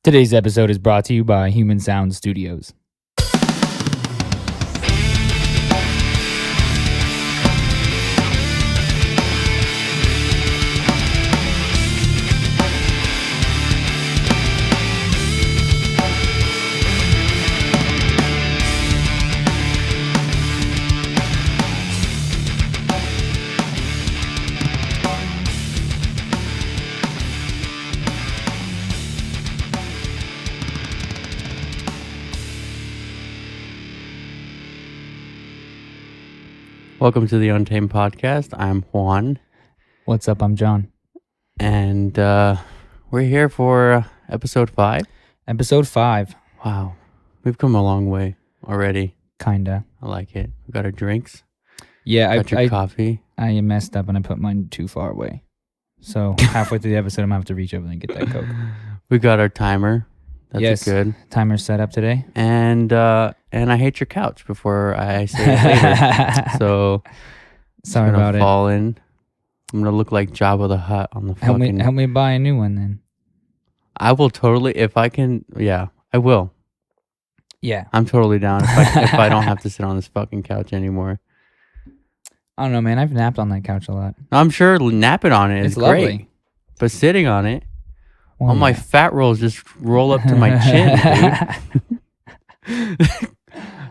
Today's episode is brought to you by Human Sound Studios. Welcome to the Untamed podcast. I'm Juan. What's up? I'm John. And we're here for episode 5. Episode 5. Wow. We've come a long way already. Kinda. I like it. We got our drinks. Yeah, Got your coffee. I messed up and I put mine too far away. So halfway through the episode, I'm going to have to reach over and get that Coke. We got our timer. That's good. Timer's set up today. And I hate your couch before I say it later. So sorry about it. Fall in. I'm gonna look like Jabba the Hutt on the fucking. Help me buy a new one then. I will totally, if I can. Yeah, I will. Yeah, I'm totally down if I don't have to sit on this fucking couch anymore. I don't know, man. I've napped on that couch a lot. I'm sure napping on it is lovely. great, but sitting on it, Well, all my fat rolls just roll up to my chin, dude.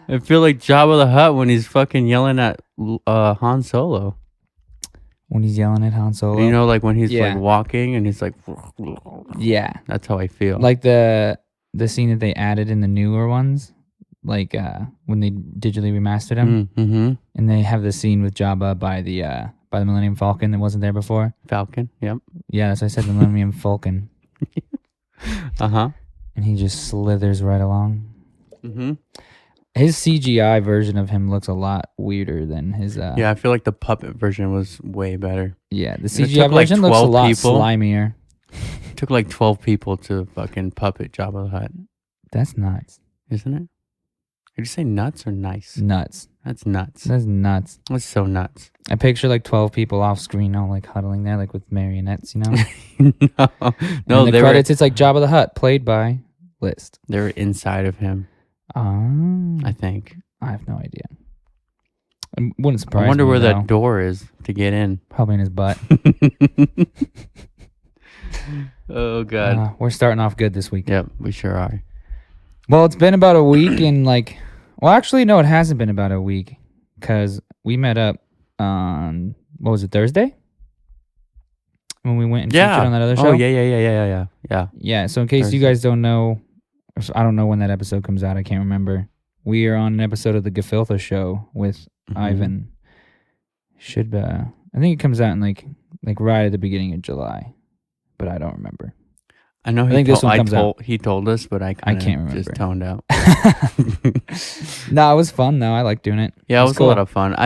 I feel like Jabba the Hutt when he's fucking yelling at Han Solo. When he's yelling at Han Solo. You know, like when he's like walking and he's like, yeah, that's how I feel. like the scene that they added in the newer ones, like when they digitally remastered them, mm-hmm. and they have the scene with Jabba by the Millennium Falcon that wasn't there before. Falcon, yep. Yeah, that's what I said, the Millennium Falcon. Uh-huh. And he just slithers right along. Mm-hmm. His CGI version of him looks a lot weirder than his... yeah, I feel like the puppet version was way better. Yeah, the CGI version looks a lot slimier. It took like 12 people to fucking puppet Jabba the Hutt. That's nuts. Isn't it? Did you say nuts or nice? Nuts. That's nuts. That's nuts. That's so nuts. I picture like 12 people off screen all like huddling there like with marionettes, you know? No, and the credits, it's like Jabba the Hutt, played by List. They're inside of him, I think. I have no idea. It wouldn't surprise me. I wonder where though. that door is to get in. Probably in his butt. Oh, God. We're starting off good this week. Yep, we sure are. Well, it's been about a week and like... Well, actually, no, it hasn't been about a week because we met up on, what was it, Thursday? When we went and featured on that other show? Oh, yeah. Yeah, so in case Thursday. you guys don't know, I don't know when that episode comes out. I can't remember. We are on an episode of the Gefiltha show with Ivan. I think it comes out in like right at the beginning of July, but I don't remember. I know he told us, but I can't remember. Just toned out. No, it was fun though. I like doing it. Yeah, it was cool. A lot of fun.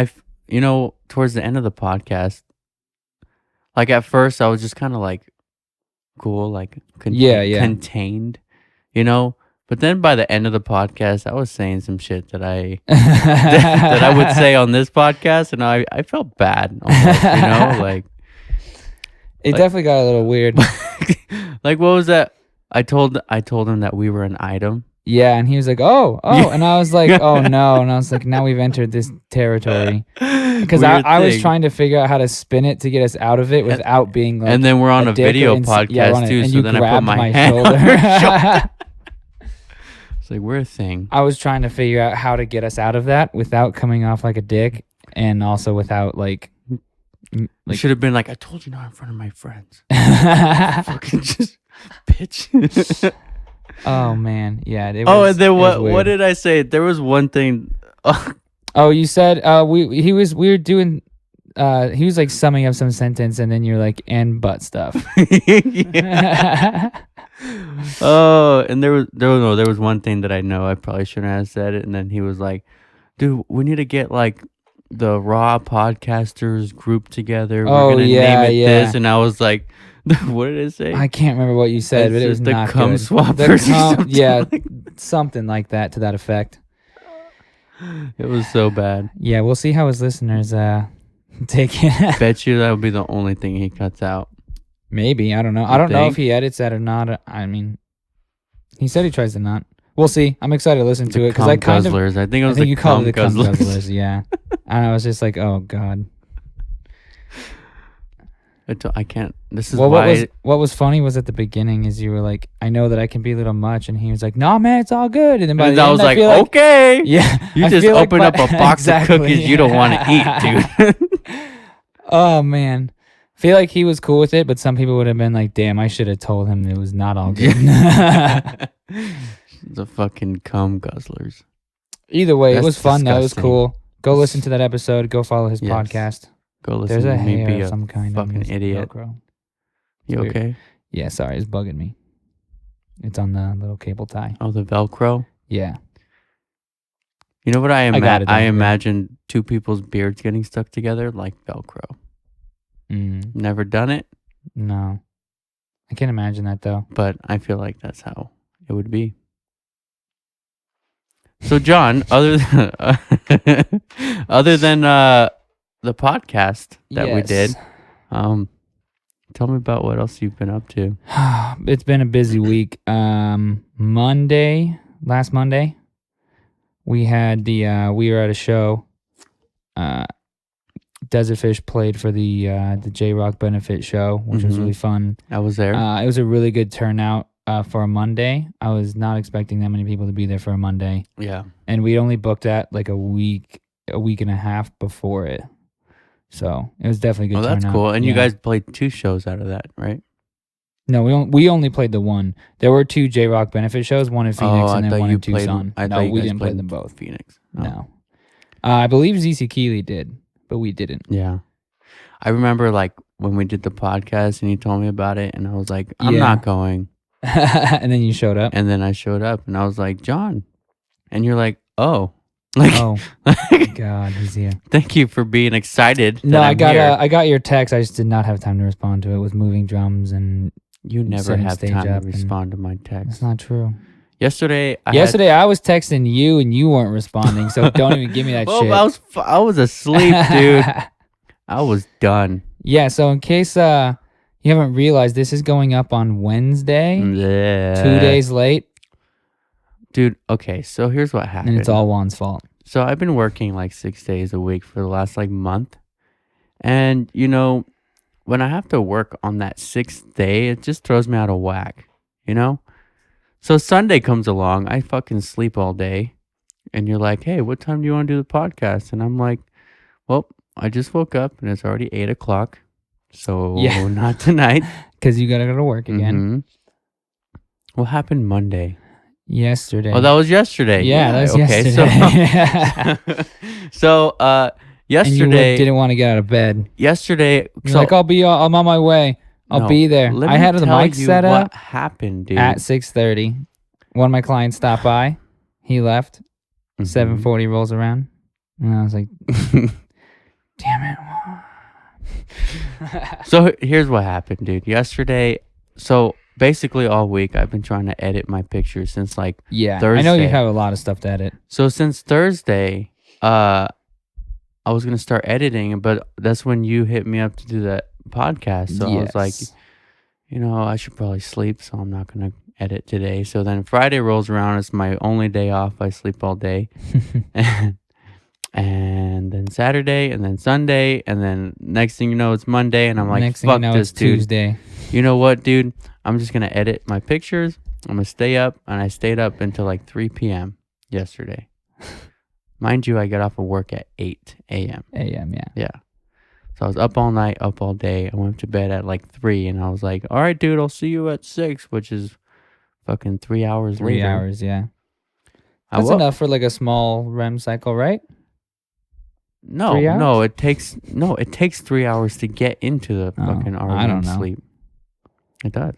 Towards the end of the podcast, like at first I was just kind of like cool, like contained, you know. But then by the end of the podcast, I was saying some shit that I that I would say on this podcast, and I felt bad, almost, you know, like. It definitely got a little weird. Like, what was that? I told him that we were an item. Yeah, and he was like, oh, and I was like, oh no, and I was like, now we've entered this territory. Because I was trying to figure out how to spin it to get us out of it without being like. And then we're on a video podcast too, so then I put my hand shoulder. on her shoulder. It's like, we're a thing. I was trying to figure out how to get us out of that without coming off like a dick, and also without like. Like, should have been like, I told you not in front of my friends. Fucking just bitch. Oh man, yeah. And then what did I say? There was one thing. Oh, you said we were doing. He was like summing up some sentence, and then you're like, and butt stuff. Oh, and there was one thing that I know I probably shouldn't have said it, and then he was like, dude, we need to get like the Raw podcasters group together. We're gonna name it this, and I was like, what did it say? I can't remember what you said, but it was the not cum good. swappers. Yeah, something like that to that effect. It was so bad. Yeah, we'll see how his listeners take it. Bet you that'll be the only thing he cuts out. Maybe, I don't know. I don't know if he edits that or not. I mean, He said he tries to not. We'll see. I'm excited to listen to it because I kind guzzlers. of. I think it was I think you called it the cum guzzlers. guzzlers. Yeah, and I was just like, oh god. I can't. This is Well, why. what was funny was at the beginning is you were like, I know that I can be a little much, and he was like, no man, it's all good. And then by And the I end, was I like, feel okay. Yeah, You I just feel like opened up a box exactly, of cookies you don't want to eat, dude. Oh man, I feel like he was cool with it, but some people would have been like, damn, I should have told him it was not all good. The fucking cum guzzlers. Either way, it was fun though. It was disgusting. cool. Go listen to that episode. Go follow his podcast. Go listen There's a to me hair be of a some kind on fucking his idiot. Velcro. You weird. okay? Yeah, sorry, it's bugging me. It's on the little cable tie. Oh, the Velcro? Yeah. You know what I got it, I yeah. imagine two people's beards getting stuck together like Velcro. Never done it, No. I can't imagine that though. but I feel like that's how it would be. So, John, other than, other than the podcast that we did, tell me about what else you've been up to. It's been a busy week. Last Monday, we had we were at a show. Desert Fish played for the J-Rock benefit show, which was really fun. I was there. It was a really good turnout for a Monday. I was not expecting that many people to be there for a Monday. Yeah. And we only booked that like a week and a half before it. So it was definitely a good turnout. That's cool. And yeah. you guys played 2 shows out of that, right? No, we only played the one. There were 2 J-Rock benefit shows, one in Phoenix and then one in Tucson. No, we didn't play them both. Phoenix. Oh. No. I believe ZC Keeley did, but we didn't. Yeah. I remember like when we did the podcast and you told me about it and I was like, I'm not going. And then you showed up. And then I showed up and I was like, John. And you're like, oh. Like, oh, God, he's here. Thank you for being excited. No, I got your text. I just did not have time to respond to it with moving drums and you never have time to respond to my text. That's not true. Yesterday, I was texting you and you weren't responding, so don't even give me that shit. I was asleep, dude. I was done. Yeah, so in case you haven't realized, this is going up on Wednesday, 2 days late. Dude, okay, so here's what happened. And it's all Juan's fault. So I've been working like 6 days a week for the last like month. And, you know, when I have to work on that 6th day, it just throws me out of whack, you know? So Sunday comes along, I fucking sleep all day. And you're like, hey, what time do you want to do the podcast? And I'm like, well, I just woke up and it's already 8 o'clock. So not tonight. Because you got to go to work again. What happened Monday? Yesterday. Oh, that was yesterday. Yeah, that was yesterday. So, yesterday. And you didn't want to get out of bed. Yesterday. You're like, I'm on my way. I'll be there. I had the mic set up. What happened, dude? At 6:30. One of my clients stopped by. He left. 7:40 rolls around. And I was like, damn it. So here's what happened, dude. Yesterday, so basically all week I've been trying to edit my pictures since like Thursday. I know you have a lot of stuff to edit. So since Thursday, I was gonna start editing, but that's when you hit me up to do that podcast. So I was like, you know, I should probably sleep, so I'm not gonna edit today. So then Friday rolls around, it's my only day off. I sleep all day. And then Saturday, and then Sunday, and then next thing you know, it's Monday, and I'm like, next fuck thing you know, this, it's dude. Tuesday. You know what, dude? I'm just gonna edit my pictures. I'm gonna stay up, and I stayed up until like 3 p.m. yesterday. Mind you, I got off of work at 8 a.m. Yeah. So I was up all night, up all day. I went to bed at like 3, and I was like, all right, dude, I'll see you at 6, which is fucking 3 hours later. 3 hours, yeah. That's enough for like a small REM cycle, right? No, it takes 3 hours to get into the fucking REM sleep. It does.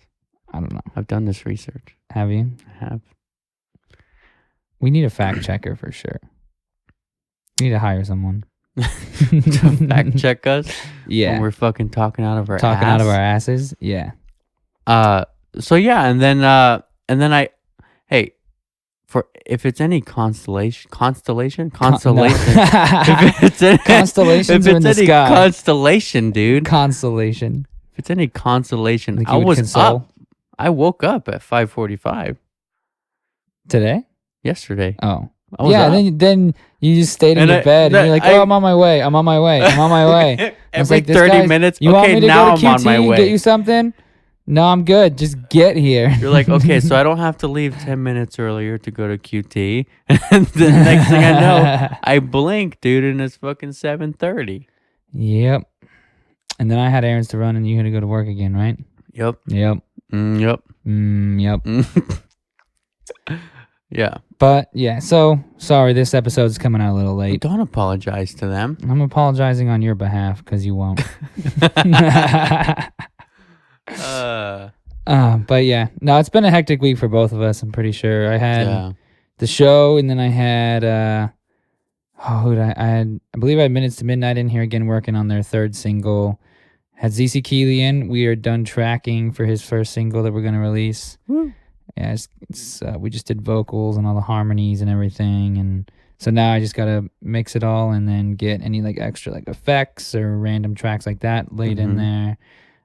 I don't know. I've done this research. Have you? I have. We need a fact checker for sure. We need to hire someone to fact check us. Yeah. When we're fucking talking out of our asses. Yeah. So yeah, and then I, hey, for if it's any constellation. If it's any, constellations are in the sky. Constellation, dude. Constellation. If it's any consolation, like I was up. I woke up at 5:45. Today? Yesterday. Oh. I was up. Then you just stayed in your bed and you're like, I'm on my way. I'm on my way. I'm on my way. I was Every like, this 30 guy's, minutes. you want Okay, me to now go to I'm on my QT and get way. you something? No, I'm good. Just get here. You're like, okay, so I don't have to leave 10 minutes earlier to go to QT. And the next thing I know, I blink, dude, and it's fucking 7:30. Yep. And then I had errands to run and you had to go to work again, right? Yep. Yep. Yep. Yep. Yeah. But yeah, so sorry, this episode's coming out a little late. Don't apologize to them. I'm apologizing on your behalf because you won't. But yeah, no, it's been a hectic week for both of us. I'm pretty sure. I had the show, and then I had I believe I had Minutes to Midnight in here again, working on their third single. Had ZC Keeley in. We are done tracking for his first single that we're gonna release. Woo. Yeah, we just did vocals and all the harmonies and everything, and so now I just gotta mix it all and then get any like extra like effects or random tracks like that laid in there.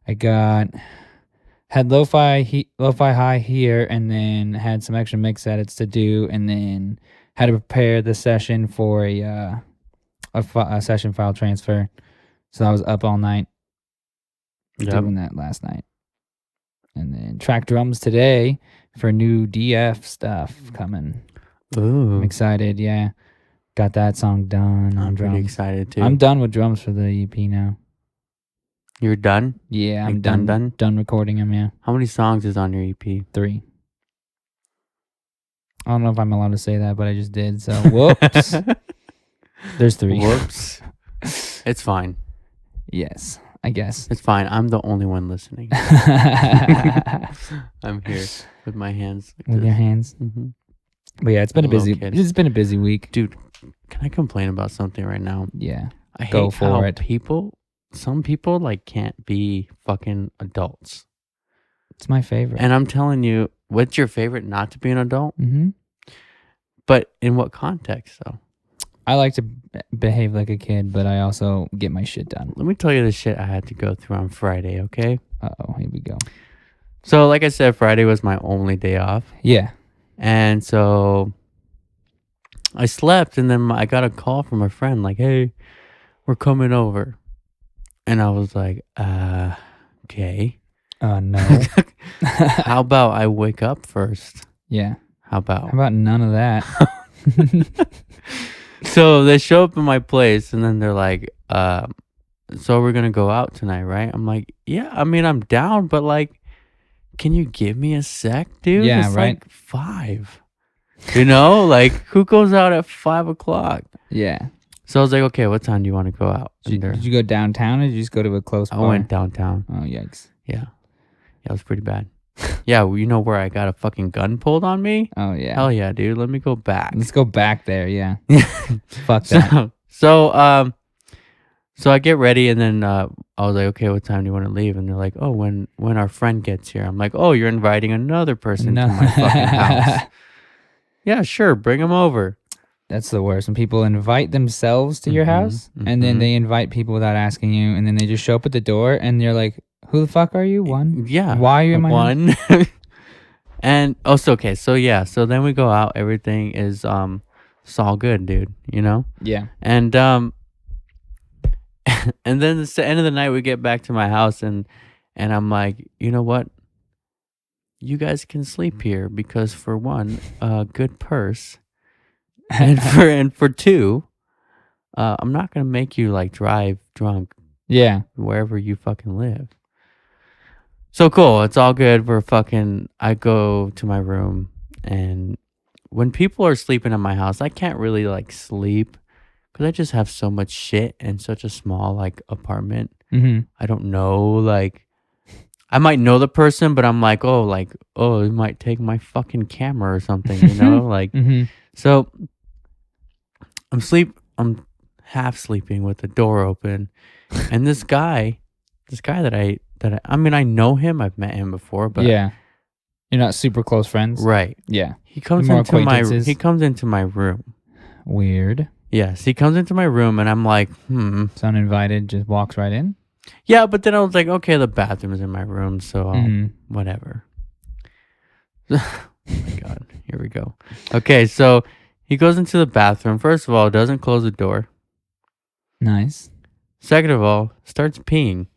I had lo-fi high here, and then had some extra mix edits to do, and then had to prepare the session for a session file transfer. So I was up all night doing that last night, and then track drums today for new DF stuff coming. Ooh. I'm excited. Yeah, got that song done. I'm drums. pretty excited too. I'm done with drums for the EP now. You're done? Yeah, I'm done recording them. Yeah. How many songs is on your EP? 3. I don't know if I'm allowed to say that, but I just did. So whoops. There's 3. Whoops. It's fine. Yes, I guess. It's fine. I'm the only one listening. I'm here with my hands. Like with your hands. Mm-hmm. But yeah, it's been a busy week. Dude, can I complain about something right now? Yeah. I hate how some people like can't be fucking adults. It's my favorite. And I'm telling you, what's your favorite not to be an adult? Mm-hmm. But in what context though? I like to behave like a kid, but I also get my shit done. Let me tell you the shit I had to go through on Friday, okay? Uh-oh, here we go. So like I said, Friday was my only day off. Yeah. And so I slept, and then I got a call from a friend like, hey, we're coming over. And I was like, okay. No. How about I wake up first? Yeah. How about none of that? So they show up in my place, and then they're like, so we're going to go out tonight, right? I'm like, yeah, I mean, I'm down, but like, can you give me a sec, dude? Yeah, it's right. Like 5. You know, like who goes out at 5 o'clock? Yeah. So I was like, okay, what time do you want to go out? Did you go downtown, or did you just go to a close bar? I went downtown. Oh, yikes. Yeah. Yeah, it was pretty bad. Yeah, well, you know where I got a fucking gun pulled on me? Oh, yeah. Hell yeah, dude. Let me go back. Let's go back there, yeah. Fuck that. So I get ready, and then I was like, okay, what time do you want to leave? And they're like, oh, when our friend gets here. I'm like, oh, you're inviting another person to my fucking house. Yeah, sure, bring them over. That's the worst. When people invite themselves to your house, and then they invite people without asking you, and then they just show up at the door, and you're like, who the fuck are you? One? Yeah. Why are you in my house? And okay, so yeah, so then we go out. Everything is it's all good, dude. You know? Yeah. And and then it's the end of the night. We get back to my house, and I'm like, you know what? You guys can sleep here because for one, good purse, and for 2, I'm not gonna make you like drive drunk. Yeah. Wherever you fucking live. So cool. It's all good. I go to my room, and when people are sleeping in my house, I can't really like sleep because I just have so much shit in such a small like apartment. Mm-hmm. I don't know, like I might know the person, but I'm like, oh, it might take my fucking camera or something, you know? Like, So I'm half sleeping with the door open, and this guy that I mean, I know him, I've met him before, but yeah, you're not super close friends, right? Yeah, he comes into my room. Weird. Yes, he comes into my room, and I'm like, It's uninvited, just walks right in. Yeah, but then I was like, okay, the bathroom is in my room, so whatever. Oh my God, here we go. Okay, so he goes into the bathroom. First of all, doesn't close the door. Nice. Second of all, starts peeing.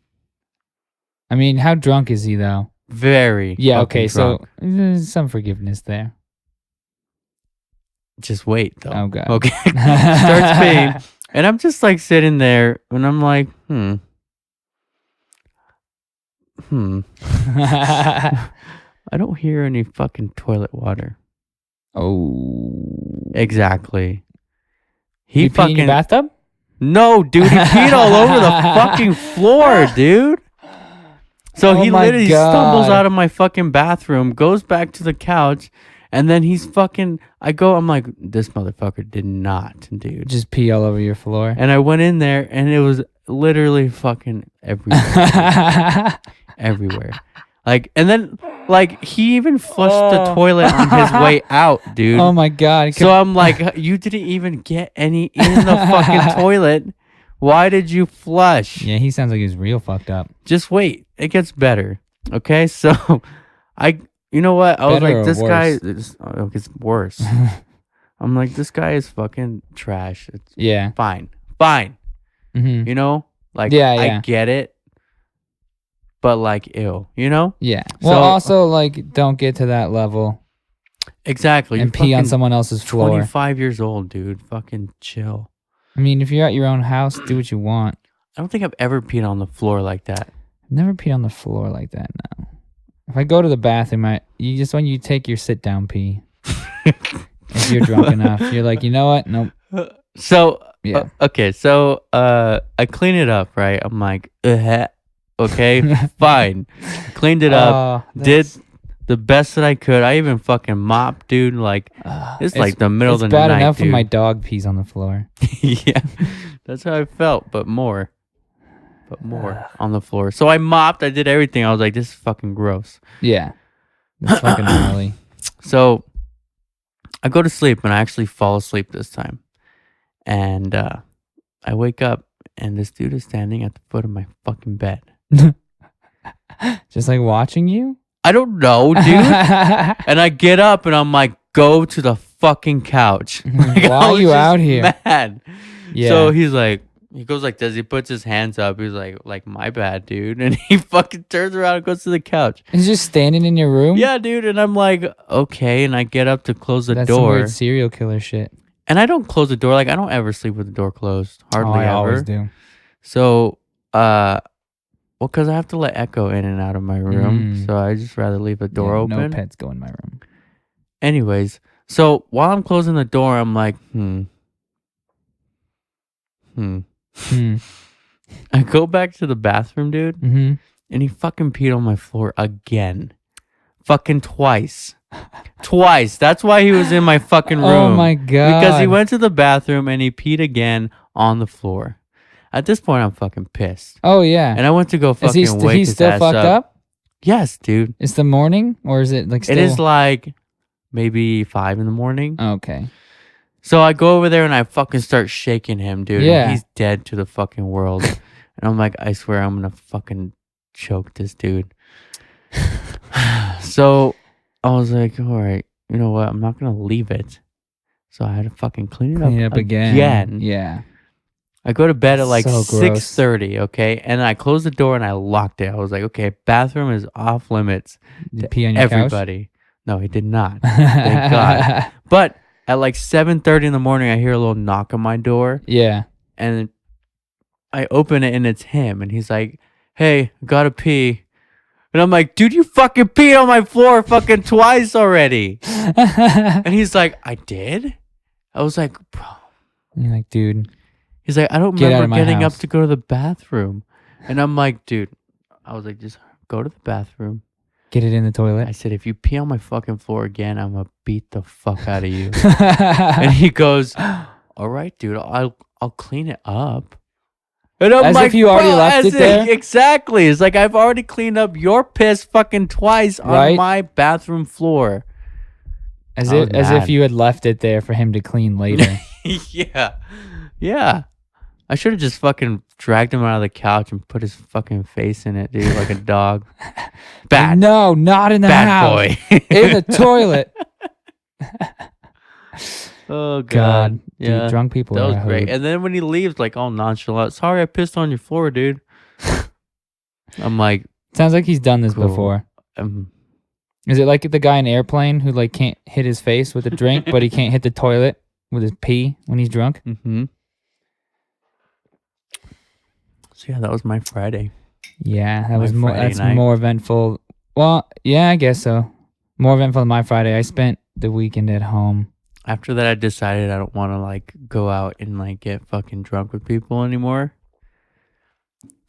I mean, how drunk is he though? Very. Yeah. Okay. Drunk. So there's some forgiveness there. Just wait though. Oh god. Okay. Starts peeing, and I'm just like sitting there, and I'm like, I don't hear any fucking toilet water. Oh. Exactly. He peed in your bathtub? No, dude. He peed all over the fucking floor, dude. So he literally stumbles out of my fucking bathroom, goes back to the couch, and then he's fucking... I'm like, this motherfucker did not, dude. Just pee all over your floor. And I went in there, and it was literally fucking everywhere. Everywhere. Like, and then, like, he even flushed the toilet on his way out, dude. Oh my god. So I'm like, you didn't even get any in the fucking toilet. Why did you flush? Yeah, he sounds like he's real fucked up. Just wait. It gets better. Okay? So, you know what? I was like, this guy, it's worse. I'm like, this guy is fucking trash. It's fine. Mm-hmm. You know? Like, yeah. I get it. But like, ew, you know? Yeah. Well, also, like, don't get to that level. Exactly. And pee on someone else's floor. 25 years old, dude. Fucking chill. I mean, if you're at your own house, do what you want. I don't think I've ever peed on the floor like that. I've never peed on the floor like that, no. If I go to the bathroom, when you take your sit down pee. If you're drunk enough, you're like, you know what? Nope. So, okay, so I clean it up, right? I'm like, okay, fine. Cleaned it up, did the best that I could. I even fucking mopped, dude. Like, it's like the middle of the night, It's bad enough dude. when my dog pees on the floor. Yeah, that's how I felt, but more on the floor. So I mopped, I did everything. I was like, this is fucking gross. Yeah. That's fucking gnarly. So I go to sleep, and I actually fall asleep this time. And I wake up, and this dude is standing at the foot of my fucking bed. Just like watching you? I don't know, dude. And I get up, and I'm like, go to the fucking couch. Like, why are you out here? Mad. Yeah. So he's like, he goes like this. He puts his hands up. He's like, my bad, dude. And he fucking turns around and goes to the couch. He's just standing in your room? Yeah, dude. And I'm like, okay. And I get up to close the That's door. Some weird serial killer shit. And I don't close the door. Like, I don't ever sleep with the door closed. Hardly ever. I always do. So, because I have to let Echo in and out of my room. So I just rather leave the door open. No pets go in my room. Anyways, so while I'm closing the door, I'm like, I go back to the bathroom, dude, and he fucking peed on my floor again. Fucking twice. Twice. That's why he was in my fucking room. Oh my god. Because he went to the bathroom and he peed again on the floor. At this point, I'm fucking pissed. Oh yeah. And I went to go fucking wake his still ass fucked up? Yes, dude. It's the morning, or is it like still? It is like maybe 5 a.m. Okay. So I go over there and I fucking start shaking him, dude. Yeah. And he's dead to the fucking world. And I'm like, I swear I'm gonna fucking choke this dude. So I was like, all right, you know what? I'm not gonna leave it. So I had to fucking clean it up again. Yeah. I go to bed at like So 6:30, okay? And I closed the door and I locked it. I was like, okay, bathroom is off limits to pee on your everybody. Couch? No, he did not. Thank God. But at like 7:30 in the morning, I hear a little knock on my door. Yeah. And I open it and it's him. And he's like, hey, gotta pee. And I'm like, dude, you fucking peed on my floor fucking twice already. And he's like, I did? I was like, bro. And you're like, dude. He's like, I don't remember getting up to go to the bathroom. And I'm like, dude, I was like, just go to the bathroom. Get it in the toilet. I said, if you pee on my fucking floor again, I'm going to beat the fuck out of you. And he goes, all right, dude, I'll clean it up. And I'm as like, if you already left it there? Exactly. It's like, I've already cleaned up your piss fucking twice on my bathroom floor. As if you had left it there for him to clean later. Yeah. I should have just fucking dragged him out of the couch and put his fucking face in it, dude, like a dog. No, not in the house. Bad boy. In the toilet. Oh God, yeah, dude, drunk people that are was a great. hoot. And then when he leaves, like all nonchalant, sorry I pissed on your floor, dude. I'm like, Sounds like he's done this cool. before. Is it like the guy in Airplane who like can't hit his face with a drink, but he can't hit the toilet with his pee when he's drunk? Mm-hmm. So yeah, that was my Friday. Yeah, that was more. That's more eventful. Well, yeah, I guess so. More eventful than my Friday. I spent the weekend at home. After that, I decided I don't want to like go out and like get fucking drunk with people anymore.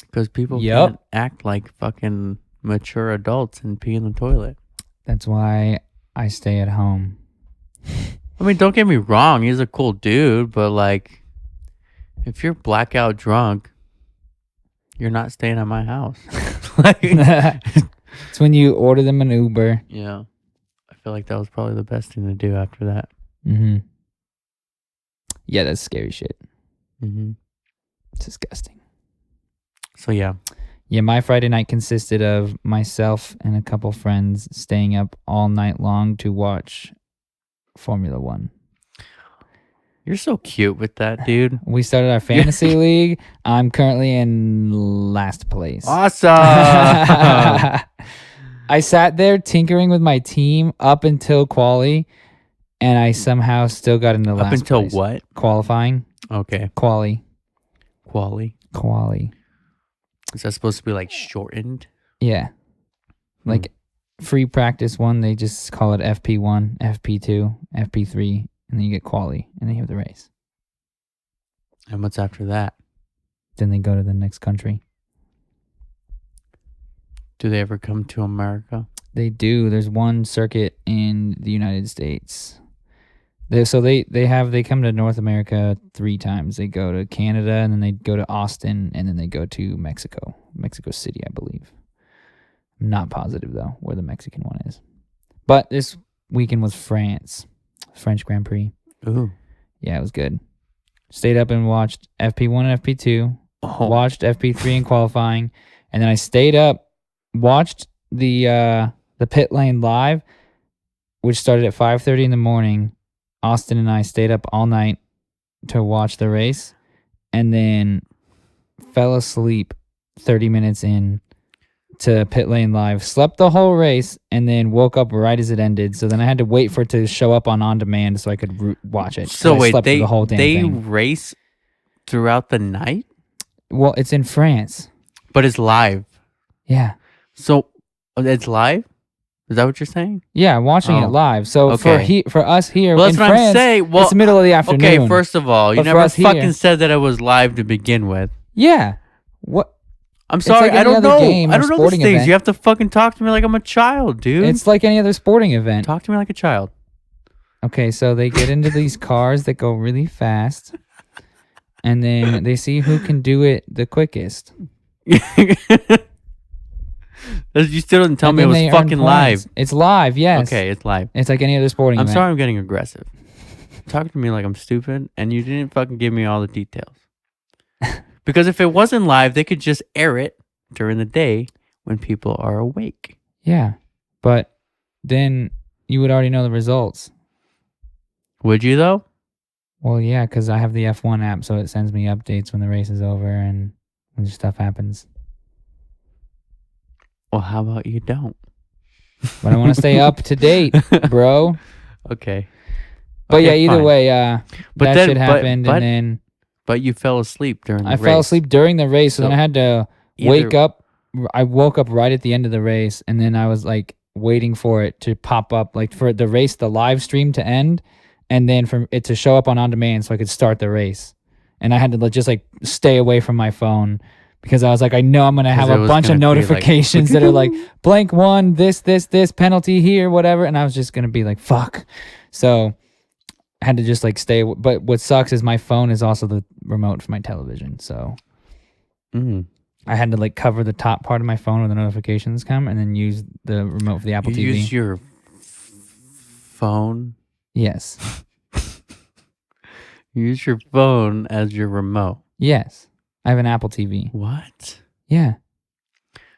Because people can't act like fucking mature adults and pee in the toilet. That's why I stay at home. I mean, don't get me wrong. He's a cool dude, but like, if you're blackout drunk, you're not staying at my house. It's when you order them an Uber. Yeah. I feel like that was probably the best thing to do after that. Mm-hmm. Yeah, that's scary shit. Mm-hmm. It's disgusting. So, yeah. Yeah, my Friday night consisted of myself and a couple friends staying up all night long to watch Formula One. You're so cute with that, dude. We started our fantasy league. I'm currently in last place. Awesome. I sat there tinkering with my team up until quali, and I somehow still got into last place. Up until what? Qualifying. Okay. Quali. Is that supposed to be like shortened? Yeah. Like free practice one, they just call it FP1, FP2, FP3, and then you get quali, and then you have the race. And what's after that? Then they go to the next country. Do they ever come to America? They do. There's one circuit in the United States. They come to North America 3 times. They go to Canada, and then they go to Austin, and then they go to Mexico City, I believe. I'm not positive though where the Mexican one is. But this weekend was French Grand Prix. Ooh, yeah, it was good. Stayed up and watched FP1 and FP2. Watched FP3 in qualifying, and then I stayed up, watched the pit lane live, which started at 5:30 in the morning. Austin and I stayed up all night to watch the race, and then fell asleep 30 minutes in to pit lane live. Slept the whole race, and then woke up right as it ended. So then I had to wait for it to show up on demand so I could watch it. So wait, they race throughout the night? Well, it's in France, but it's live. Yeah. So it's live. Is that what you're saying? Yeah, I'm watching it live. So for us here in France, I'm saying. Well, it's the middle of the afternoon. Okay, first of all, you never fucking said that it was live to begin with. Yeah. What? I'm sorry, I don't know. I don't know these things. You have to fucking talk to me like I'm a child, dude. It's like any other sporting event. Talk to me like a child. Okay, so they get into these cars that go really fast, and then they see who can do it the quickest. You still didn't tell me it was fucking live. It's live, yes. Okay, it's live. It's like any other sporting event. I'm sorry I'm getting aggressive. Talk to me like I'm stupid, and you didn't fucking give me all the details. Because if it wasn't live, they could just air it during the day when people are awake. Yeah, but then you would already know the results. Would you, though? Well, yeah, because I have the F1 app, so it sends me updates when the race is over and when stuff happens. Well, how about you don't? But I want to stay up to date, bro. Okay. But yeah, either way, that shit happened, and then... But you fell asleep during the race. I fell asleep during the race, so then I had to wake up. I woke up right at the end of the race, and then I was like waiting for it to pop up, like for the race, the live stream to end, and then for it to show up on demand so I could start the race. And I had to just like stay away from my phone because I was like, I know I'm going to have a bunch of notifications that are like blank one, this, penalty here, whatever. And I was just going to be like, fuck. So I had to just like stay. But what sucks is my phone is also the remote for my television. So I had to like cover the top part of my phone when the notifications come and then use the remote for the Apple TV. Use your phone? Yes. Use your phone as your remote? Yes. I have an Apple TV. What? Yeah.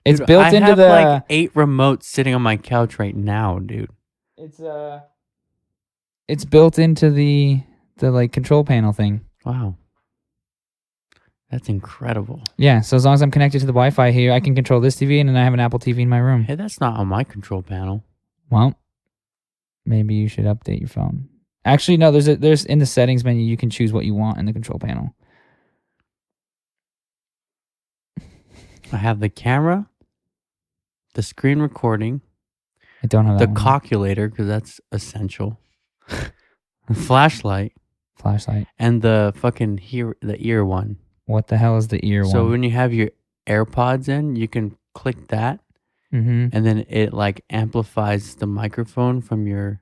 It's built into the... I have like 8 remotes sitting on my couch right now, dude. It's it's built into the like control panel thing. Wow. That's incredible. Yeah, so as long as I'm connected to the Wi-Fi here, I can control this TV, and then I have an Apple TV in my room. Hey, that's not on my control panel. Well, maybe you should update your phone. Actually, no. There's in the settings menu, you can choose what you want in the control panel. I have the camera, the screen recording. I don't have the that calculator because that's essential. The flashlight, and the fucking the ear one. What the hell is the ear one? So when you have your AirPods in, you can click that, and then it like amplifies the microphone from your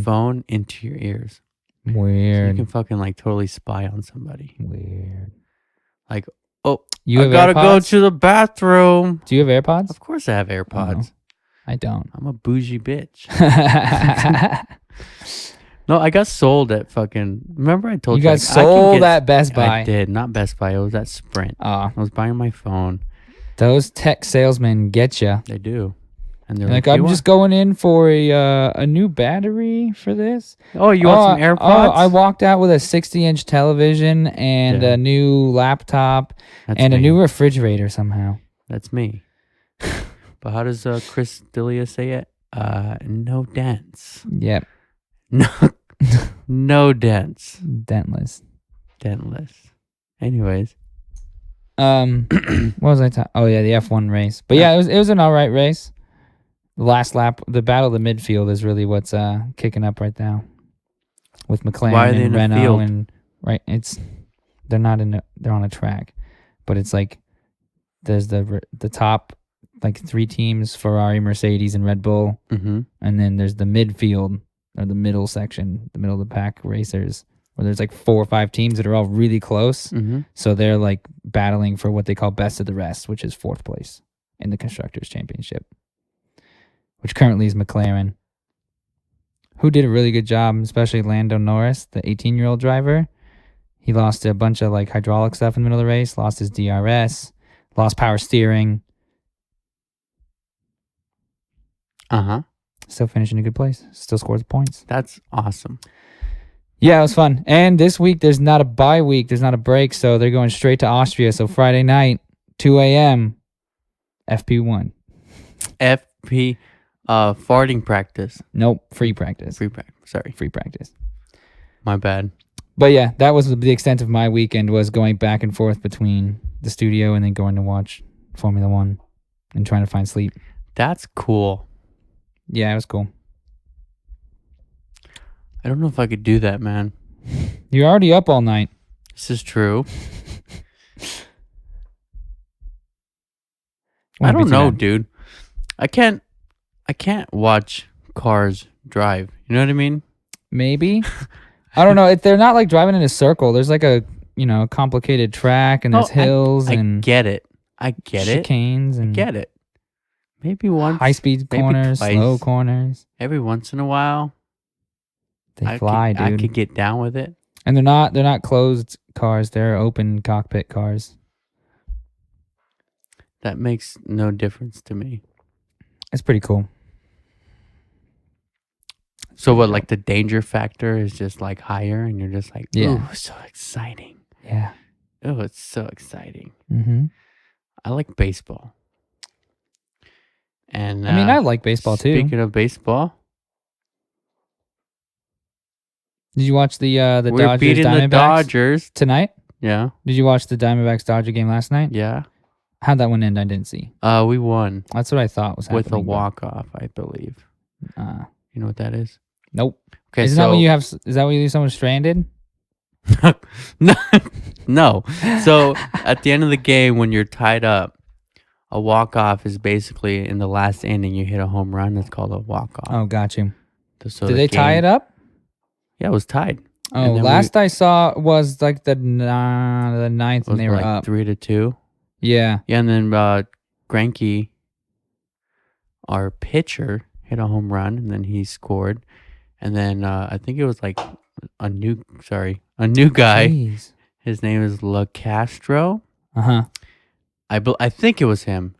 phone into your ears. Weird. So you can fucking like totally spy on somebody. Weird. Like, oh, I gotta go to the bathroom. Do you have AirPods? Of course I have AirPods. I don't. I'm a bougie bitch. No, I got sold at fucking. Remember I told you? You got sold at Best Buy. I did. Not Best Buy. It was at Sprint. I was buying my phone. Those tech salesmen get you. They do. And they're like, I'm just going in for a new battery for this. Oh, you want some AirPods? I walked out with a 60-inch television and a new laptop and a new refrigerator somehow. That's me. But how does Chris D'Elia say it? No dents. Yep. No dents. Dentless. Anyways. What was I talking? Oh yeah, the F1 race. But yeah, it was an alright race. The last lap, the battle of the midfield is really what's kicking up right now. With McLaren and Renault and they're on a track, but it's like there's the top like 3 teams: Ferrari, Mercedes, and Red Bull, and then there's the midfield. Or the middle section, the middle of the pack racers, where there's like 4 or 5 teams that are all really close. So they're like battling for what they call best of the rest, which is 4th place in the Constructors' Championship, which currently is McLaren, who did a really good job, especially Lando Norris, the 18-year-old driver. He lost a bunch of like hydraulic stuff in the middle of the race, lost his DRS, lost power steering. Still finishing a good place. Still scores points. That's awesome. Yeah, it was fun. And this week, there's not a bye week. There's not a break. So they're going straight to Austria. So Friday night, 2 a.m., FP1. FP, farting practice. Nope, free practice. Free practice. My bad. But yeah, that was the extent of my weekend, was going back and forth between the studio and then going to watch Formula One and trying to find sleep. That's cool. Yeah, it was cool. I don't know if I could do that, man. You're already up all night. This is true. I don't know, dude. I can't watch cars drive. You know what I mean? Maybe. I don't know. If they're not like driving in a circle. There's like a complicated track, and there's hills and I get it. Chicanes and I get it. Maybe once. High-speed corners, slow corners. Every once in a while. They fly, dude. I could get down with it. And they're not closed cars. They're open cockpit cars. That makes no difference to me. It's pretty cool. So what, like the danger factor is just like higher, and you're just like, ooh, so exciting. Yeah. Oh, it's so exciting. Mm-hmm. I like baseball. And I mean, I like baseball too. Speaking of baseball, did you watch the we're Dodgers beating Diamondbacks the Dodgers tonight? Yeah. Did you watch the Diamondbacks Dodger game last night? Yeah. How'd that one end? I didn't see. We won. That's what I thought was happening. With a walk-off, I believe. You know what that is? Nope. Okay, Is that when you leave someone stranded? No. So at the end of the game, when you're tied up, a walk-off is basically in the last inning, you hit a home run. That's called a walk-off. Oh, got you. So did they tie it up? Yeah, it was tied. Oh, last I saw was like the ninth, and they were up 3-2. Yeah. Yeah, and then Greinke, our pitcher, hit a home run, and then he scored. And then I think it was like a new guy. Jeez. His name is La Castro. Uh-huh. I think it was him.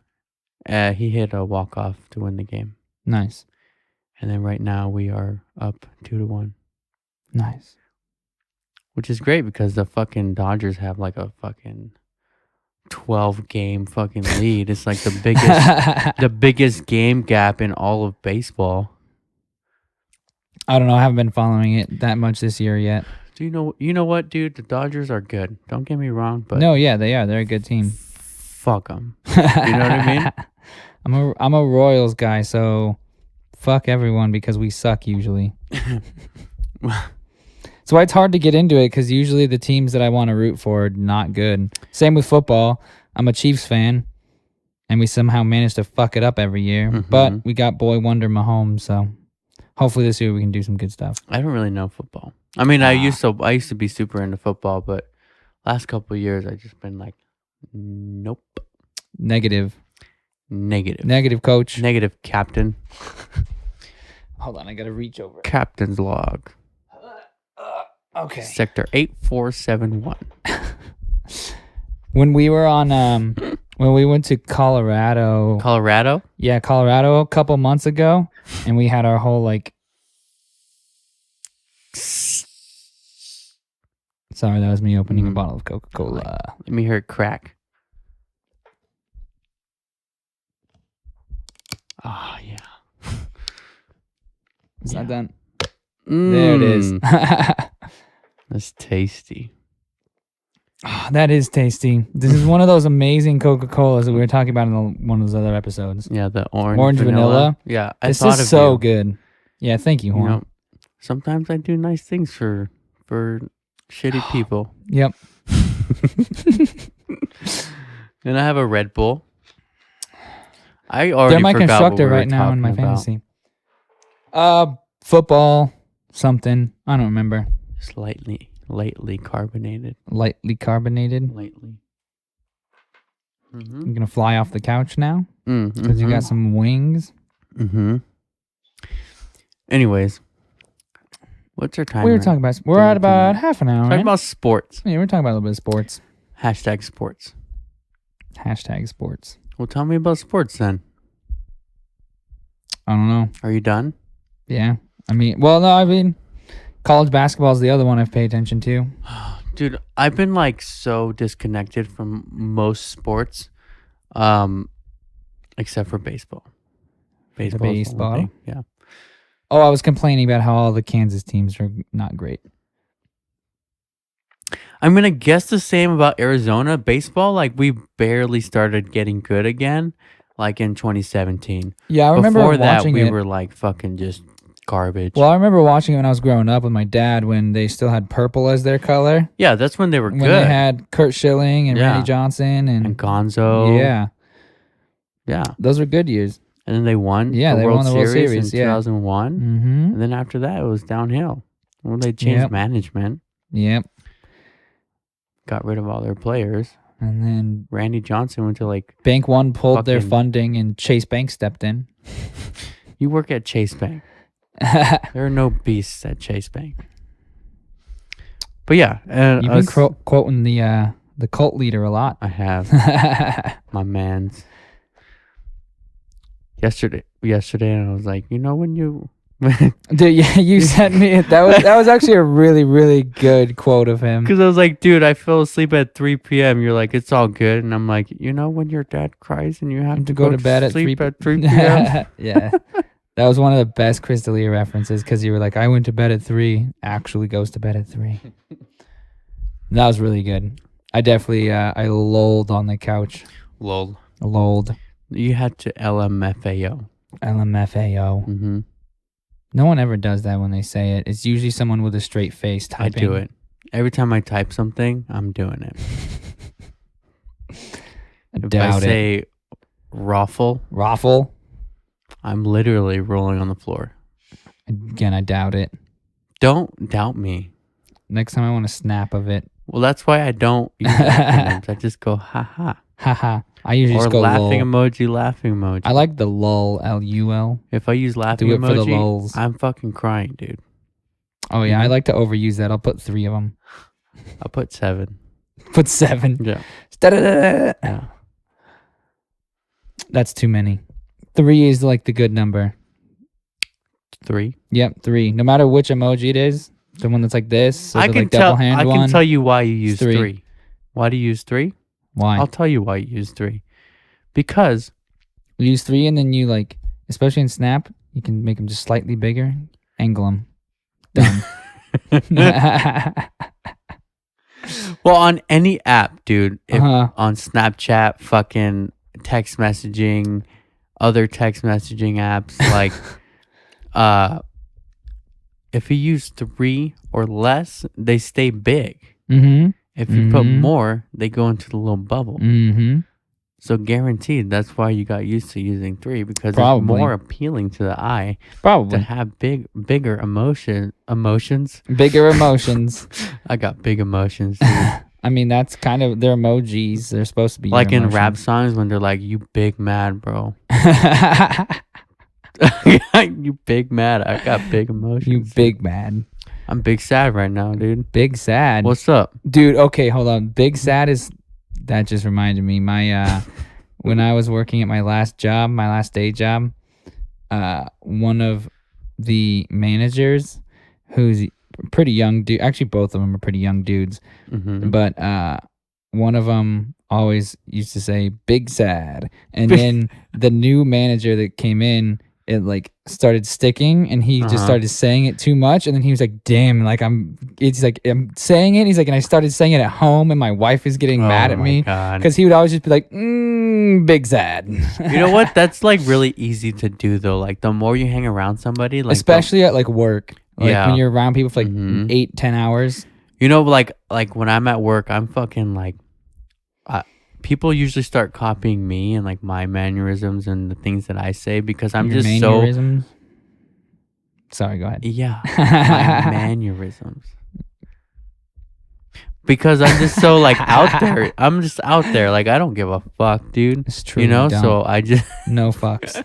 He hit a walk-off to win the game. Nice. And then right now we are up 2-1. Nice. Which is great because the fucking Dodgers have like a fucking 12-game fucking lead. It's like the biggest game gap in all of baseball. I don't know. I haven't been following it that much this year yet. Do you know what, dude? The Dodgers are good. Don't get me wrong, but no, yeah, they are. They're a good team. Fuck them. You know what I mean? I'm a Royals guy, so fuck everyone because we suck usually. So it's hard to get into it because usually the teams that I want to root for are not good. Same with football. I'm a Chiefs fan, and we somehow manage to fuck it up every year. Mhm. But we got boy wonder Mahomes, so hopefully this year we can do some good stuff. I don't really know football. I mean, I used to be super into football, but last couple of years I just been like, nope. Negative, coach. Negative, captain. Hold on, I gotta reach over. Captain's log. Okay. Sector 8471. When we were on, when we went to Colorado. Colorado? Yeah, Colorado a couple months ago, and we had our whole like. Sorry, that was me opening a bottle of Coca-Cola. Let me hear it crack. Oh, yeah. It's not done. There it is. That's tasty. Oh, that is tasty. This is one of those amazing Coca-Colas that we were talking about in one of those other episodes. Yeah, the orange vanilla. Yeah, this is so good. Yeah, thank you, Horn. You know, sometimes I do nice things for shitty people. Yep. And I have a Red Bull. I already They're my forgot constructor what we were right now in my talking fantasy. Football, something. I don't remember. Lightly carbonated. Lightly carbonated. Lightly. You're gonna fly off the couch now because you got some wings. Anyways, what's our time? We were talking about. We're at about half an hour. Talking about sports. Yeah, we're talking about a little bit of sports. Hashtag sports. Hashtag sports. Well, tell me about sports then. I don't know. Are you done? Yeah. I mean, college basketball is the other one I've paid attention to. Dude, I've been like so disconnected from most sports, except for baseball. Baseball? Yeah. Oh, I was complaining about how all the Kansas teams are not great. I'm going to guess the same about Arizona baseball. Like, we barely started getting good again, like in 2017. Yeah, I remember Before that, watching we it. were like fucking just garbage. Well, I remember watching it when I was growing up with my dad when they still had purple as their color. Yeah, that's when they were when good. When they had Kurt Schilling and Randy Johnson and Gonzo. Yeah. Yeah. Those were good years. And then they won they won the World Series in 2001. Mm-hmm. And then after that, it was downhill. Well, they changed management. Yep. Got rid of all their players. And then Randy Johnson went to like... Bank One pulled their funding and Chase Bank stepped in. You work at Chase Bank. There are no beasts at Chase Bank. But yeah. You've been quoting the cult leader a lot. I have. My man's. Yesterday, and I was like, you know, when you... Dude, yeah, you sent me it. That was actually a really, really good quote of him. Because I was like, dude, I fell asleep at 3 p.m. You're like, it's all good. And I'm like, you know, when your dad cries and you have to go to bed at 3 p.m. Yeah. That was one of the best Chris D'Elia references because you were like, I went to bed at 3, actually goes to bed at 3. That was really good. I definitely, I lolled on the couch. Lolled. You had to LMFAO. LMFAO. Mm-hmm. No one ever does that when they say it. It's usually someone with a straight face typing. I do it. Every time I type something, I'm doing it. If I say raffle, I'm literally rolling on the floor. Again, I doubt it. Don't doubt me. Next time I want a snap of it. Well, that's why I don't use acronyms. I just go, ha-ha. Ha-ha. I usually just go laughing lol. laughing emoji. I like the lull, L-U-L. If I use laughing do it emoji, for the lulls. I'm fucking crying, dude. Oh, yeah. I like to overuse that. I'll put 3 of them. I'll put 7. Put 7. Yeah. Yeah. That's too many. 3 is like the good number. 3. Yep, 3. No matter which emoji it is, the one that's like this, or I the can like tell. double hand I one. can tell you why you use 3. 3. Why do you use 3? Why? I'll tell you why you use 3. Because you use 3, and then you like, especially in Snap, you can make them just slightly bigger, angle them. Done. Well, on any app, dude, if on Snapchat, fucking text messaging, other text messaging apps, like, if you use 3 or less, they stay big. Mm-hmm. If you put more, they go into the little bubble. Mm-hmm. So guaranteed, that's why you got used to using 3, because Probably. it's more appealing to the eye. Probably. To have bigger emotions. Bigger emotions. I got big emotions, dude. I mean, that's kind of their emojis. They're supposed to be like in emotions. rap songs when they're like, "You big mad, bro." You big mad. I got big emotions. You big mad. I'm big sad right now, dude. Big sad. What's up, dude? Okay, hold on. Big sad is. That just reminded me. My when I was working at my last day job, one of the managers, who's a pretty young dude. Actually, both of them are pretty young dudes. Mm-hmm. But one of them always used to say "big sad," and then the new manager that came in, it like started sticking, and he just started saying it too much, and then he was like, "Damn, like I'm saying it." He's like, and I started saying it at home, and my wife is getting mad at me because he would always just be like, "Big sad." You know what? That's like really easy to do though. Like the more you hang around somebody, like especially at like work, like when you're around people for like 8-10 hours. You know, like when I'm at work, I'm fucking like, people usually start copying me and like my mannerisms and the things that I say because I'm just mannerisms? Sorry, go ahead. Yeah, my mannerisms. Because I'm just so like out there. I'm just out there. Like I don't give a fuck, dude. It's true. You know, so I just no fucks.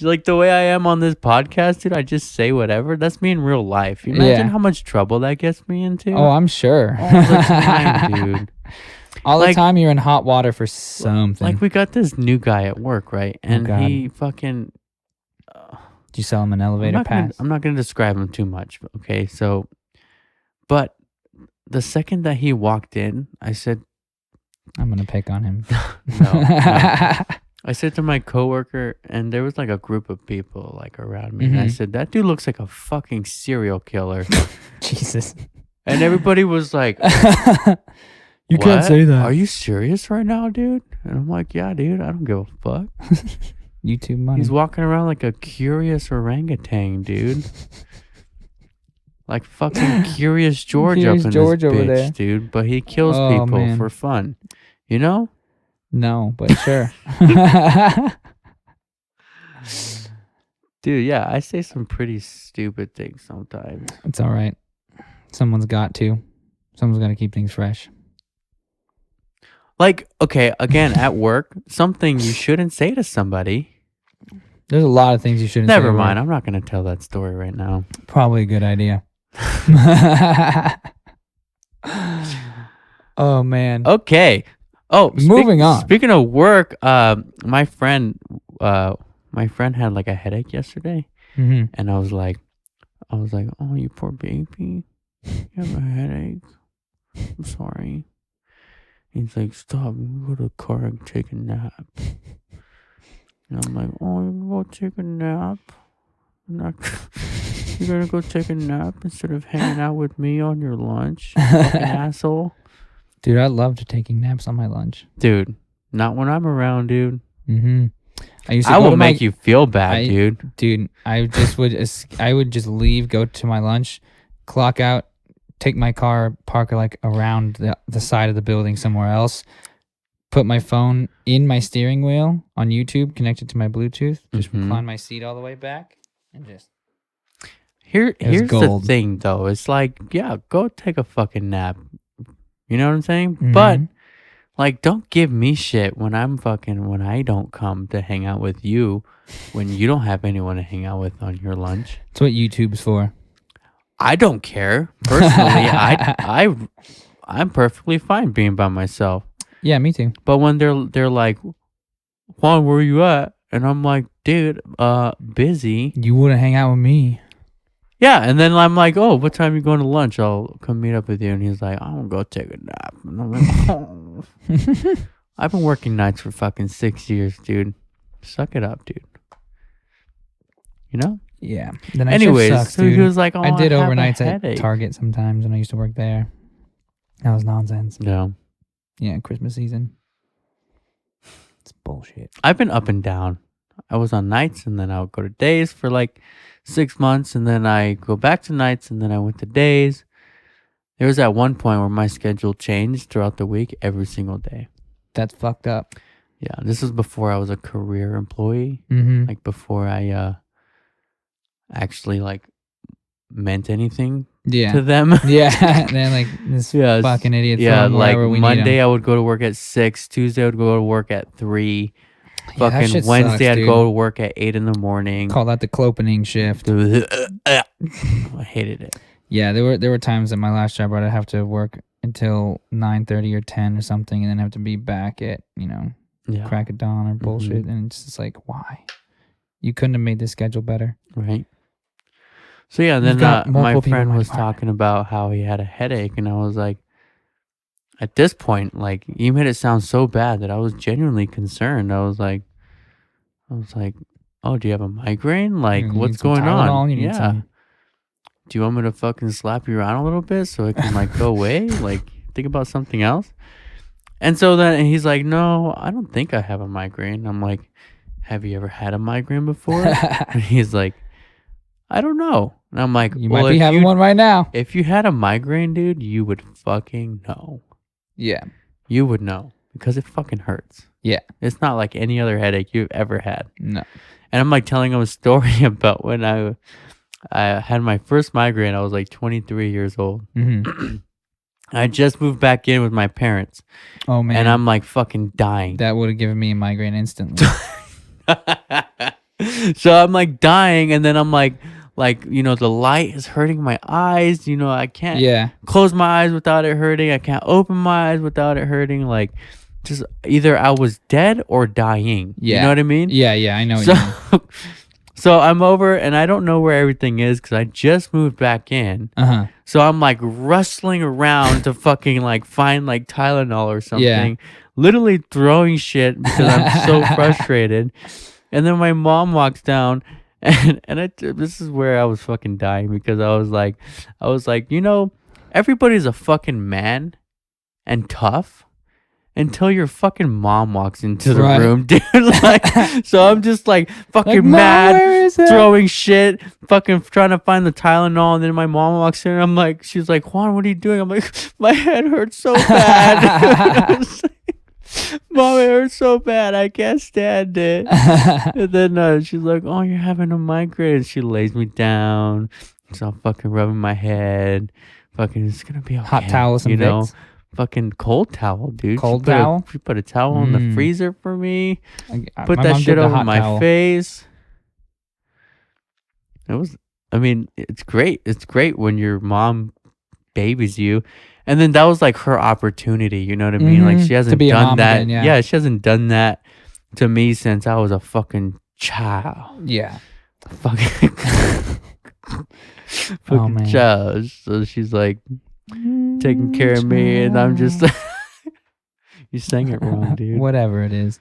Like the way I am on this podcast, dude. I just say whatever. That's me in real life. You imagine how much trouble that gets me into? Oh, I'm sure. All the time, dude. All the time you're in hot water for something. Like we got this new guy at work, right? And he fucking. Did you sell him an elevator pass? I'm not gonna describe him too much. Okay, so, but. The second that he walked in, I said, I'm going to pick on him. No. I said to my coworker, and there was like a group of people like around me. And I said, that dude looks like a fucking serial killer. Jesus. And everybody was like, you can't say that. Are you serious right now, dude? And I'm like, yeah, dude, I don't give a fuck. YouTube money. He's walking around like a curious orangutan, dude. Like fucking Curious George up in George this over bitch, there. dude. But he kills people for fun. You know? No, but sure. Dude, yeah, I say some pretty stupid things sometimes. It's all right. Someone's got to. Someone's got to keep things fresh. Like, okay, again, at work, something you shouldn't say to somebody. There's a lot of things you shouldn't say. Never mind. I'm not going to tell that story right now. Probably a good idea. Oh, man. Okay. Oh, moving on. Speaking of work, my friend had like a headache yesterday, and I was like, oh, you poor baby, you have a headache. I'm sorry. He's like, stop, go to the car and take a nap. And I'm like, oh, you go take a nap? You're gonna go take a nap instead of hanging out with me on your lunch, you fucking asshole. Dude, I love taking naps on my lunch. Dude, not when I'm around, dude. I will make you feel bad, dude. Dude, I would just leave, go to my lunch, clock out, take my car, park like around the side of the building somewhere else, put my phone in my steering wheel on YouTube, connected to my Bluetooth, just recline my seat all the way back, and just... Here's the thing, though. It's like, yeah, go take a fucking nap. You know what I'm saying? But, like, don't give me shit when I don't come to hang out with you when you don't have anyone to hang out with on your lunch. That's what YouTube's for. I don't care. Personally, I'm perfectly fine being by myself. Yeah, me too. But when they're like, Juan, where are you at? And I'm like, dude, busy. You wouldn't hang out with me. Yeah, and then I'm like, oh, what time are you going to lunch? I'll come meet up with you. And he's like, I'm gonna go take a nap. And I'm like, oh. I've been working nights for fucking 6 years, dude. Suck it up, dude. You know? Yeah. The night Anyways, shift sucks, so dude. he was like, oh, I did have a overnights at headache. Target sometimes when I used to work there. That was nonsense. No. Yeah, Christmas season. It's bullshit. I've been up and down. I was on nights, and then I would go to days for like 6 months, and then I go back to nights, and then I went to days. There was at one point where my schedule changed throughout the week every single day. That's fucked up. Yeah, this was before I was a career employee. Mm-hmm. Like before I actually like meant anything to them. Yeah. They're like this fucking idiot. Yeah, like we Monday I would go to work at 6. Tuesday I would go to work at 3. Yeah, fucking Wednesday I'd go to work at 8 in the morning. Call that the clopening shift. I hated it. Yeah, there were times at my last job where I'd have to work until 9:30 or 10 or something, and then have to be back at crack of dawn or bullshit. And it's just like, why? You couldn't have made this schedule better, right? So yeah, then my friend was talking about how he had a headache, and I was like, at this point, like, you made it sound so bad that I was genuinely concerned. I was like, oh, do you have a migraine? Like, what's going on? Yeah. Do you want me to fucking slap you around a little bit so it can like go away? Like, think about something else. And so then he's like, no, I don't think I have a migraine. I'm like, have you ever had a migraine before? And he's like, I don't know. And I'm like, you might be having one right now. If you had a migraine, dude, you would fucking know. Yeah. You would know because it fucking hurts. Yeah. It's not like any other headache you've ever had. No. And I'm like telling him a story about when I had my first migraine. I was like 23 years old. Mm-hmm. I just moved back in with my parents. Oh, man. And I'm like fucking dying. That would have given me a migraine instantly. So I'm like dying, and then I'm like, the light is hurting my eyes. I can't close my eyes without it hurting. I can't open my eyes without it hurting. Like, just either I was dead or dying. Yeah. You know what I mean? Yeah, I know what you mean. So I'm over, and I don't know where everything is because I just moved back in. Uh-huh. So I'm like rustling around to fucking like find like Tylenol or something. Yeah. Literally throwing shit because I'm so frustrated. And then my mom walks down, and this is where I was fucking dying because I was like, everybody's a fucking man and tough until your fucking mom walks into the room, dude. Like, so I'm just like fucking mad, throwing shit, fucking trying to find the Tylenol, and then my mom walks in, and I'm like, she's like, Juan, what are you doing? I'm like, my head hurts so bad. Mom, it hurts so bad. I can't stand it. And then she's like, oh, you're having a migraine. She lays me down. So I'm fucking rubbing my head. Fucking, it's going to be okay. Hot towel, some Vicks. Fucking cold towel, dude. Cold towel? She put a towel in the freezer for me. Put that shit over my face. It's great. It's great when your mom babies you. And then that was like her opportunity, you know what I mean? Mm-hmm. Like, she hasn't done that. Again, yeah, she hasn't done that to me since I was a fucking child. Yeah. Fucking child. So she's like taking care of me, and I'm just like, you sang it wrong, dude. Whatever it is.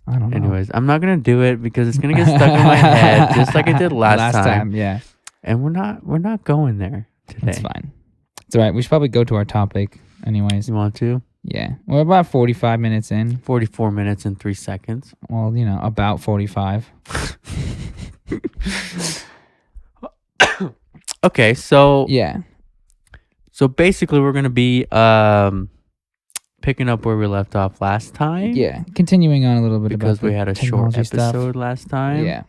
I don't know. Anyways, I'm not gonna do it because it's gonna get stuck in my head, just like I did last time. Yeah. And we're not going there today. That's fine. It's all right. We should probably go to our topic anyways. You want to? Yeah. We're about 45 minutes in. 44 minutes and 3 seconds. Well, about 45. Okay, so... Yeah. So basically we're going to be picking up where we left off last time. Yeah. Continuing on a little bit because about we had a short episode last time. Yeah.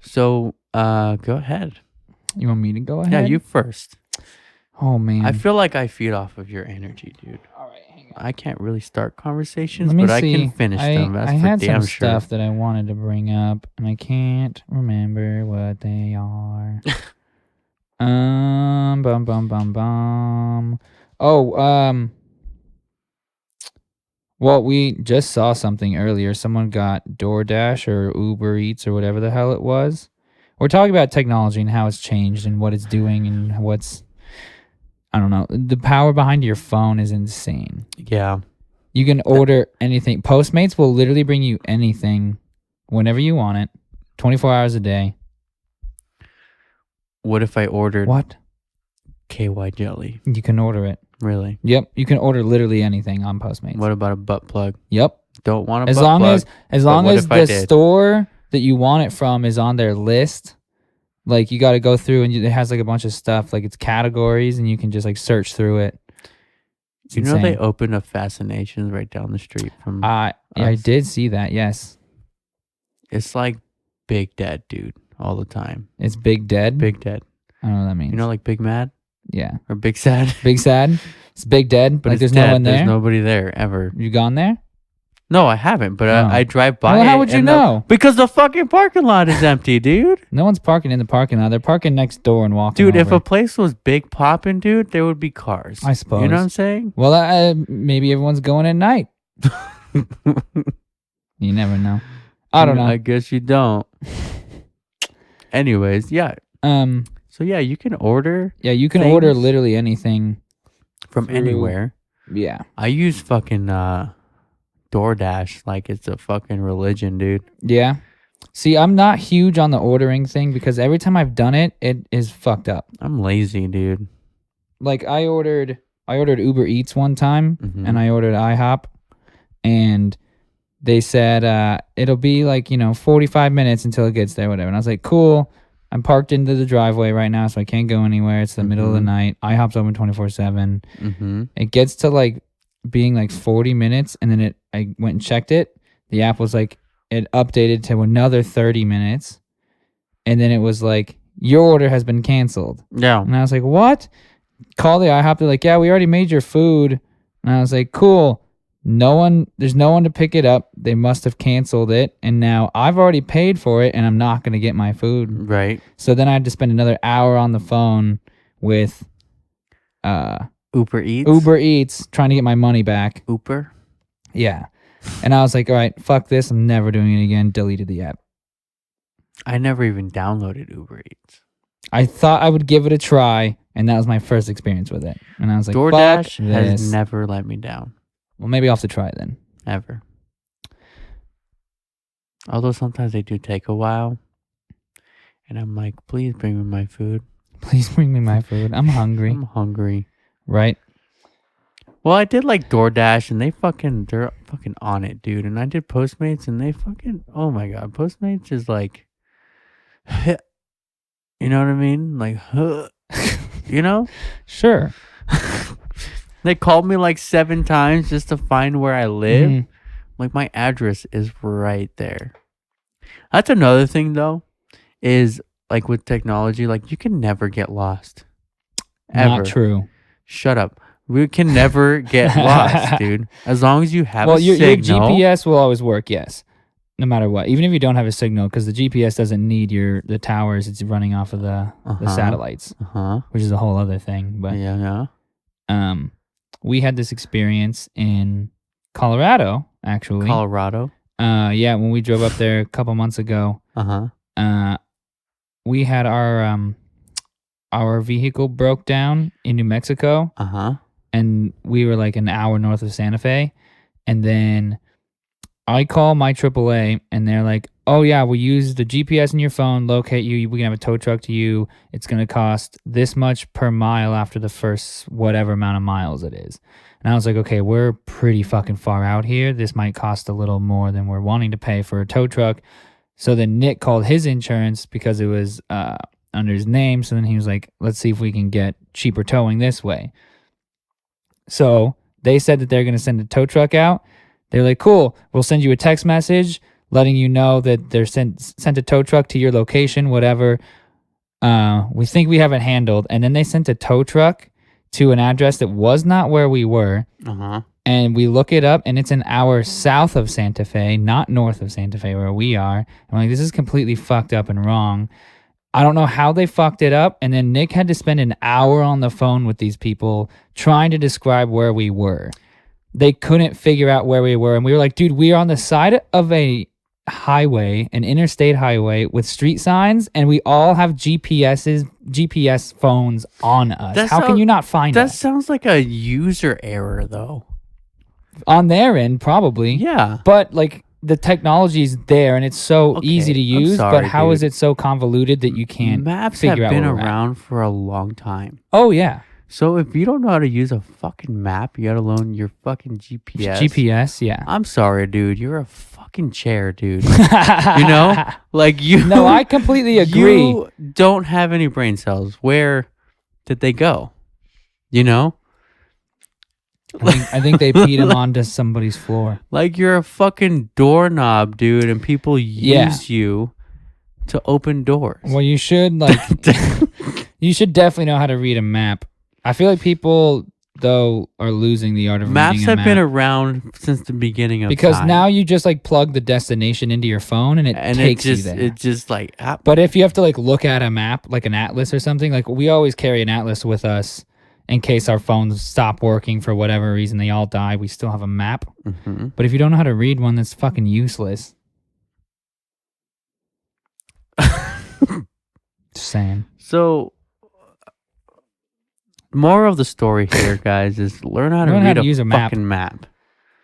So go ahead. You want me to go ahead? Yeah, you first. Oh, man. I feel like I feed off of your energy, dude. All right, hang on. I can't really start conversations, but I can finish them. That's I had for damn some sure. stuff that I wanted to bring up, and I can't remember what they are. Bum. Oh, Well, we just saw something earlier. Someone got DoorDash or Uber Eats or whatever the hell it was. We're talking about technology and how it's changed and what it's doing and what's, I don't know. The power behind your phone is insane. Yeah. You can order anything. Postmates will literally bring you anything whenever you want it, 24 hours a day. What if I ordered What? KY jelly? You can order it. Really? Yep. You can order literally anything on Postmates. What about a butt plug? Yep. Don't want a as butt long plug. As long as the store that you want it from is on their list, like you got to go through and it has like a bunch of stuff, like it's categories, and you can just like search through it. It's you know insane. they opened a Fascinations right down the street from I did see that. Yes. It's like Big Dead, dude, all the time. It's Big Dead. Big Dead. I don't know what that means. You know, like Big Mad. Yeah. Or Big Sad. Big Sad. It's Big Dead. But like it's there's dead. no one there. There's nobody there ever. You gone there? No, I haven't. But Oh. I drive by. Well, how would you know? Because the fucking parking lot is empty, dude. No one's parking in the parking lot. They're parking next door and walking. Dude, if over. a place was big popping, dude, there would be cars. I suppose. You know what I'm saying? Well, maybe everyone's going at night. You never know. I don't know. I guess you don't. Anyways, yeah. So yeah, you can order. Yeah, you can order literally anything from anywhere. Yeah. I use fucking DoorDash like it's a fucking religion, dude. Yeah. See, I'm not huge on the ordering thing because every time I've done it, it is fucked up. I'm lazy, dude. Like I ordered Uber Eats one time and I ordered IHOP and they said it'll be like, 45 minutes until it gets there, whatever. And I was like, cool. I'm parked into the driveway right now, so I can't go anywhere. It's the middle of the night. IHOP's open 24/7. It gets to like being like 40 minutes, and then I went and checked it. The app was like, it updated to another 30 minutes, and then it was like, your order has been canceled. Yeah. And I was like, what? Call the IHOP. They're like, yeah, we already made your food. And I was like, cool. There's no one to pick it up. They must have canceled it. And now I've already paid for it and I'm not going to get my food. Right. So then I had to spend another hour on the phone with Uber Eats. Uber Eats trying to get my money back. Uber? Yeah. And I was like, all right, fuck this. I'm never doing it again. Deleted the app. I never even downloaded Uber Eats. I thought I would give it a try, and that was my first experience with it. And I was like, DoorDash fuck has this. never let me down. Well, maybe I'll have to try it then. Ever. Although sometimes they do take a while. And I'm like, please bring me my food. Please bring me my food. I'm hungry. I'm hungry. Right? Well, I did like DoorDash and they're fucking on it, dude. And I did Postmates and they fucking, oh my God. Postmates is like, you know what I mean? Like, you know? Sure. They called me like 7 times just to find where I live. Like, my address is right there. That's another thing, though, is like with technology, like you can never get lost. Ever. Not true. Shut up. We can never get lost, dude. As long as you have a your signal. Your GPS will always work, yes. No matter what. Even if you don't have a signal, because the GPS doesn't need the towers. It's running off of the satellites, which is a whole other thing. But yeah. We had this experience in Colorado, actually. Colorado? Yeah, when we drove up there a couple months ago. We had our vehicle broke down in New Mexico. And we were like an hour north of Santa Fe. And then I call my AAA and they're like, oh yeah, we use the GPS in your phone, locate you. We can have a tow truck to you. It's going to cost this much per mile after the first whatever amount of miles it is. And I was like, okay, we're pretty fucking far out here. This might cost a little more than we're wanting to pay for a tow truck. So then Nick called his insurance because it was under his name. So then he was like, let's see if we can get cheaper towing this way. So they said that they're going to send a tow truck out. They're like, cool, we'll send you a text message letting you know that they're sent a tow truck to your location, whatever. We think we have it handled. And then they sent a tow truck to an address that was not where we were. And we look it up, and it's an hour south of Santa Fe, not north of Santa Fe where we are. I'm like, this is completely fucked up and wrong. I don't know how they fucked it up. And then Nick had to spend an hour on the phone with these people trying to describe where we were. they couldn't figure out where we were. And we were like, dude, we are on the side of a highway, an interstate highway with street signs, and we all have GPS phones on us. How can you not find us? That sounds like a user error, though. On their end, probably. Yeah. But like the technology's there and it's so easy to use, sorry, but how is dude. it so convoluted that you can't Maps figure have out been where we're at? around for a long time. Oh, yeah. So if you don't know how to use a fucking map, let alone your fucking GPS. GPS, yeah. I'm sorry, dude. You're a fucking chair, dude. You know? Like you. No, I completely agree. You don't have any brain cells. Where did they go? You know? I think they peed him onto somebody's floor. Like you're a fucking doorknob, dude, and people use you to open doors. Well, you should you should definitely know how to read a map. I feel like people though are losing the art of maps reading a map. have been around since the beginning of because time. now you just like plug the destination into your phone and it takes you there. It just like. But if you have to like look at a map, like an atlas or something, like we always carry an atlas with us. In case our phones stop working for whatever reason, they all die, we still have a map. Mm-hmm. But if you don't know how to read one, that's fucking useless. Just saying. So, moral of the story here, guys, is learn how to read a use a fucking map.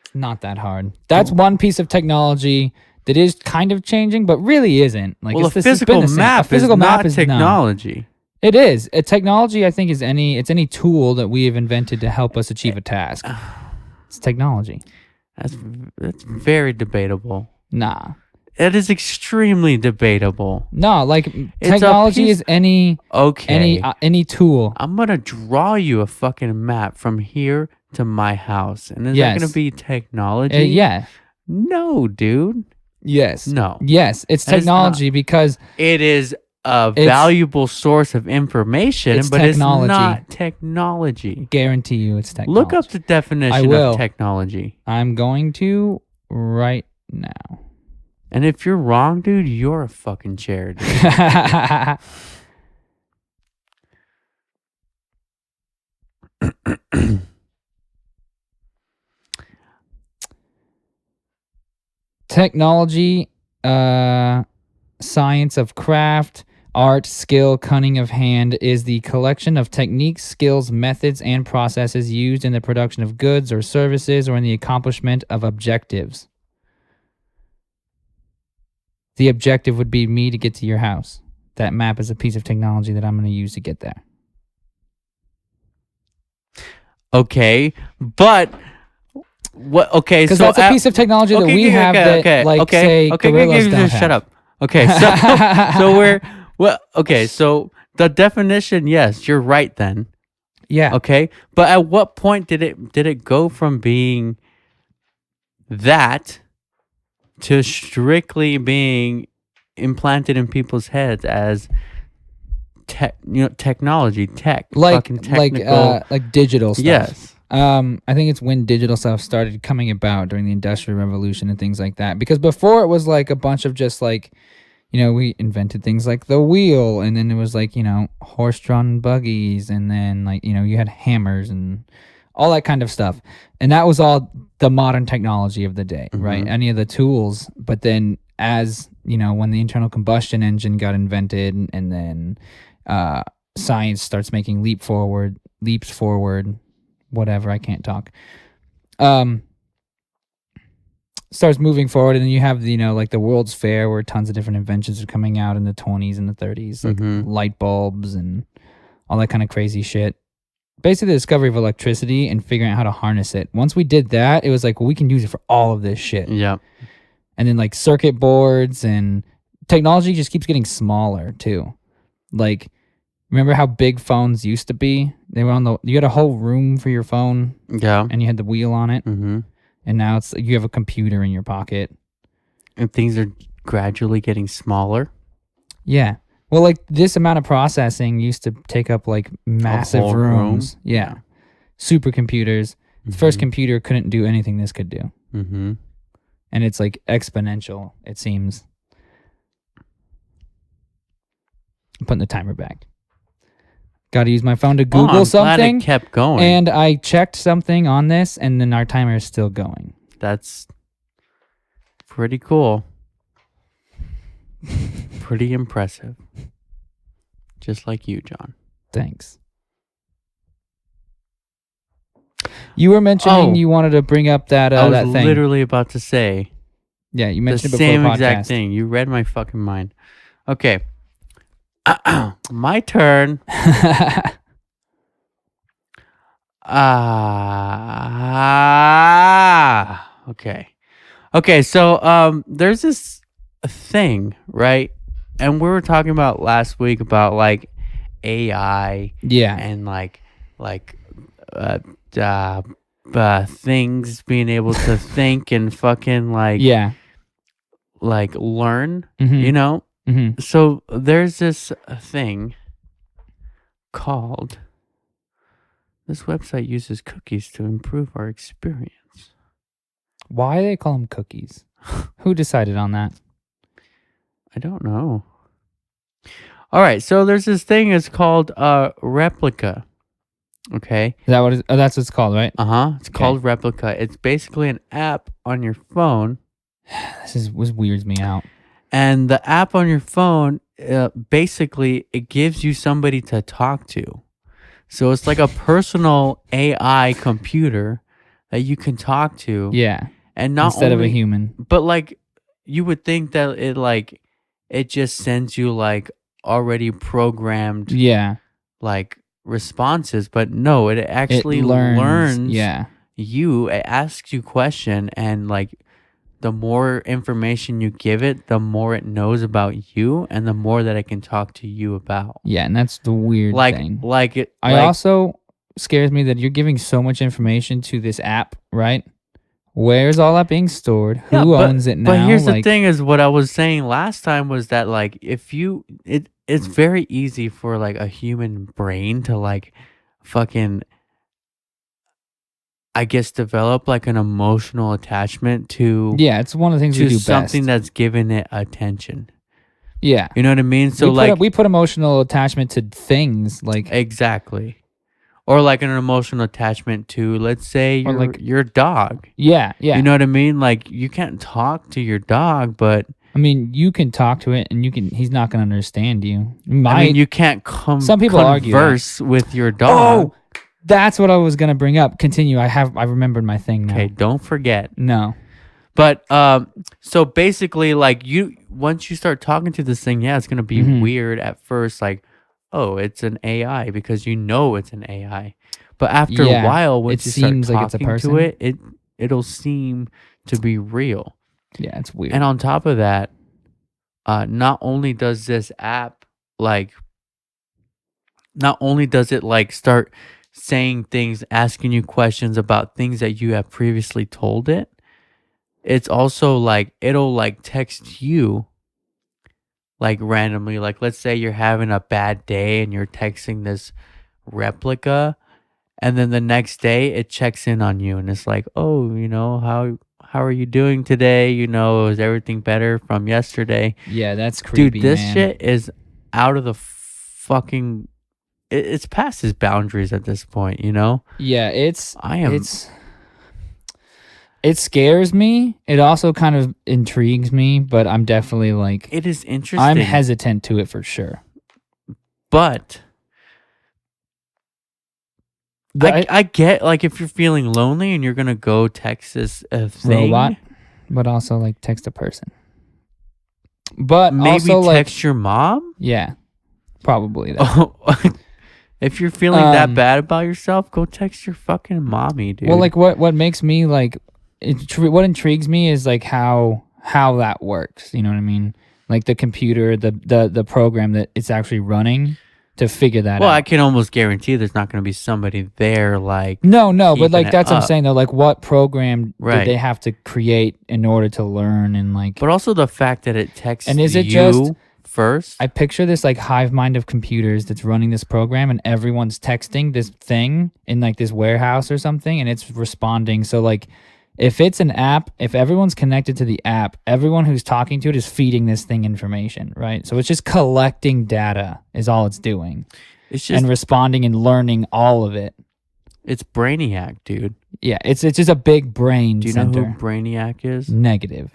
It's not that hard. That's one piece of technology that is kind of changing, but really isn't. Like, well, it's a physical map is not technology. It is. A technology, I think, is any tool that we have invented to help us achieve a task. It's technology. That's very debatable. Nah. It is extremely debatable. No, like technology is any tool. I'm gonna draw you a fucking map from here to my house, and is that gonna be technology? Yeah. No, dude. Yes. No. Yes, it's technology because it is a valuable source of information, but it's not technology. Guarantee you it's technology. Look up the definition of technology. I'm going to right now. And if you're wrong, dude, you're a fucking chair, dude. Technology, science of craft, art, skill, cunning of hand is the collection of techniques, skills, methods, and processes used in the production of goods or services or in the accomplishment of objectives. The objective would be me to get to your house. That map is a piece of technology that I'm going to use to get there. Okay, but what? Okay, because that's a piece of technology that we have that, say, gorillas don't have. Shut up. Okay, so the definition, yes, you're right then. Yeah. Okay, but at what point did it go from being that to strictly being implanted in people's heads as technology, like digital stuff? Yes. I think it's when digital stuff started coming about during the Industrial Revolution and things like that. Because before it was like a bunch of just like, we invented things like the wheel, and then it was like, horse-drawn buggies, and then like, you had hammers and all that kind of stuff. And that was all the modern technology of the day, right? Any of the tools. But then as, when the internal combustion engine got invented and then science starts making leaps forward, whatever, I can't talk. Starts moving forward, and then you have like the World's Fair where tons of different inventions are coming out in the 20s and the 30s, like light bulbs and all that kind of crazy shit. Basically, the discovery of electricity and figuring out how to harness it. Once we did that, it was like, well, we can use it for all of this shit. Yeah. And then like circuit boards and technology just keeps getting smaller too. Like, remember how big phones used to be? They were you had a whole room for your phone. Yeah. And you had the wheel on it. Mm-hmm. And now you have a computer in your pocket. And things are gradually getting smaller. Yeah. Well, like this amount of processing used to take up like massive rooms. Yeah. Supercomputers. The first computer couldn't do anything this could do. Mm-hmm. And it's like exponential, it seems. I'm putting the timer back. Got to use my phone to Oh, Google I'm glad something. it kept going. And I checked something on this, and then our timer is still going. That's pretty cool. Pretty impressive. Just like you, John. Thanks. You were mentioning you wanted to bring up that I was that thing. literally about to say. Yeah, you mentioned the it before same the podcast. exact thing. You read my fucking mind. Okay. My turn. Okay. Okay, so there's this thing, right? And we were talking about last week about like AI and like things being able to think and fucking like learn, you know? Mm-hmm. So there's this thing called, this website uses cookies to improve our experience. Why do they call them cookies? Who decided on that? I don't know. All right, so there's this thing. It's called Replica. Okay. Is that what it is? Oh, that's what it's called, right? It's called Replica. It's basically an app on your phone. This weirds me out. And the app on your phone, basically, it gives you somebody to talk to. So it's like a personal AI computer that you can talk to. Yeah. And not instead only, of a human. But like, you would think that it just sends you like already programmed like responses, but no, it actually learns you. It asks you question, and like the more information you give it, the more it knows about you, and the more that it can talk to you about. Yeah, and that's the weird thing. Also scares me that you're giving so much information to this app, right? Where's all that being stored? Who owns it now? But here's the thing: is what I was saying last time was that like it's very easy for like a human brain to like fucking, I guess, develop like an emotional attachment to. Yeah, it's one of the things we do best. Something that's given it attention. Yeah, you know what I mean. So we put emotional attachment to things like exactly. Or like an emotional attachment to, let's say, your dog. Yeah. You know what I mean? Like, you can't talk to your dog, but... I mean, you can talk to it, and he's not going to understand you. You can't some people converse with your dog. Oh, that's what I was going to bring up. Continue. I remembered my thing now. Okay, don't forget. No. But, so basically, like, once you start talking to this thing, it's going to be weird at first, like... Oh, it's an AI because you know it's an AI. But after a while, once you start talking to it, it'll seem to be real. Yeah, it's weird. And on top of that, not only does this app start saying things, asking you questions about things that you have previously told it, it's also like it'll like text you. Like randomly, like let's say you're having a bad day and you're texting this Replica, and then the next day it checks in on you and it's like, oh, you know, how are you doing today? You know, is everything better from yesterday? Yeah, that's creepy, dude. This shit is out of the fucking. It's past his boundaries at this point, you know. Yeah, It scares me. It also kind of intrigues me, but I'm definitely like... It is interesting. I'm hesitant to it for sure. But... I get, like, if you're feeling lonely and you're going to go text this thing... Robot, but also, like, text a person. But maybe also, text your mom? Yeah, probably that. If you're feeling that bad about yourself, go text your fucking mommy, dude. Well, like, what makes me, like... what intrigues me is like how that works. You know what I mean? Like the computer, the program that it's actually running to figure that out. Well, I can almost guarantee there's not going to be somebody there like... No, but like that's what I'm saying though. Like what program did they have to create in order to learn and like... But also the fact that it texts and is it you just first? I picture this like hive mind of computers that's running this program and everyone's texting this thing in like this warehouse or something and it's responding. So like... If it's an app, if everyone's connected to the app, everyone who's talking to it is feeding this thing information, right? So it's just collecting data is all it's doing. It's and just responding and learning all of it. it's Brainiac, dude. Yeah, it's just a big brain Do you center. know who Brainiac is? Negative.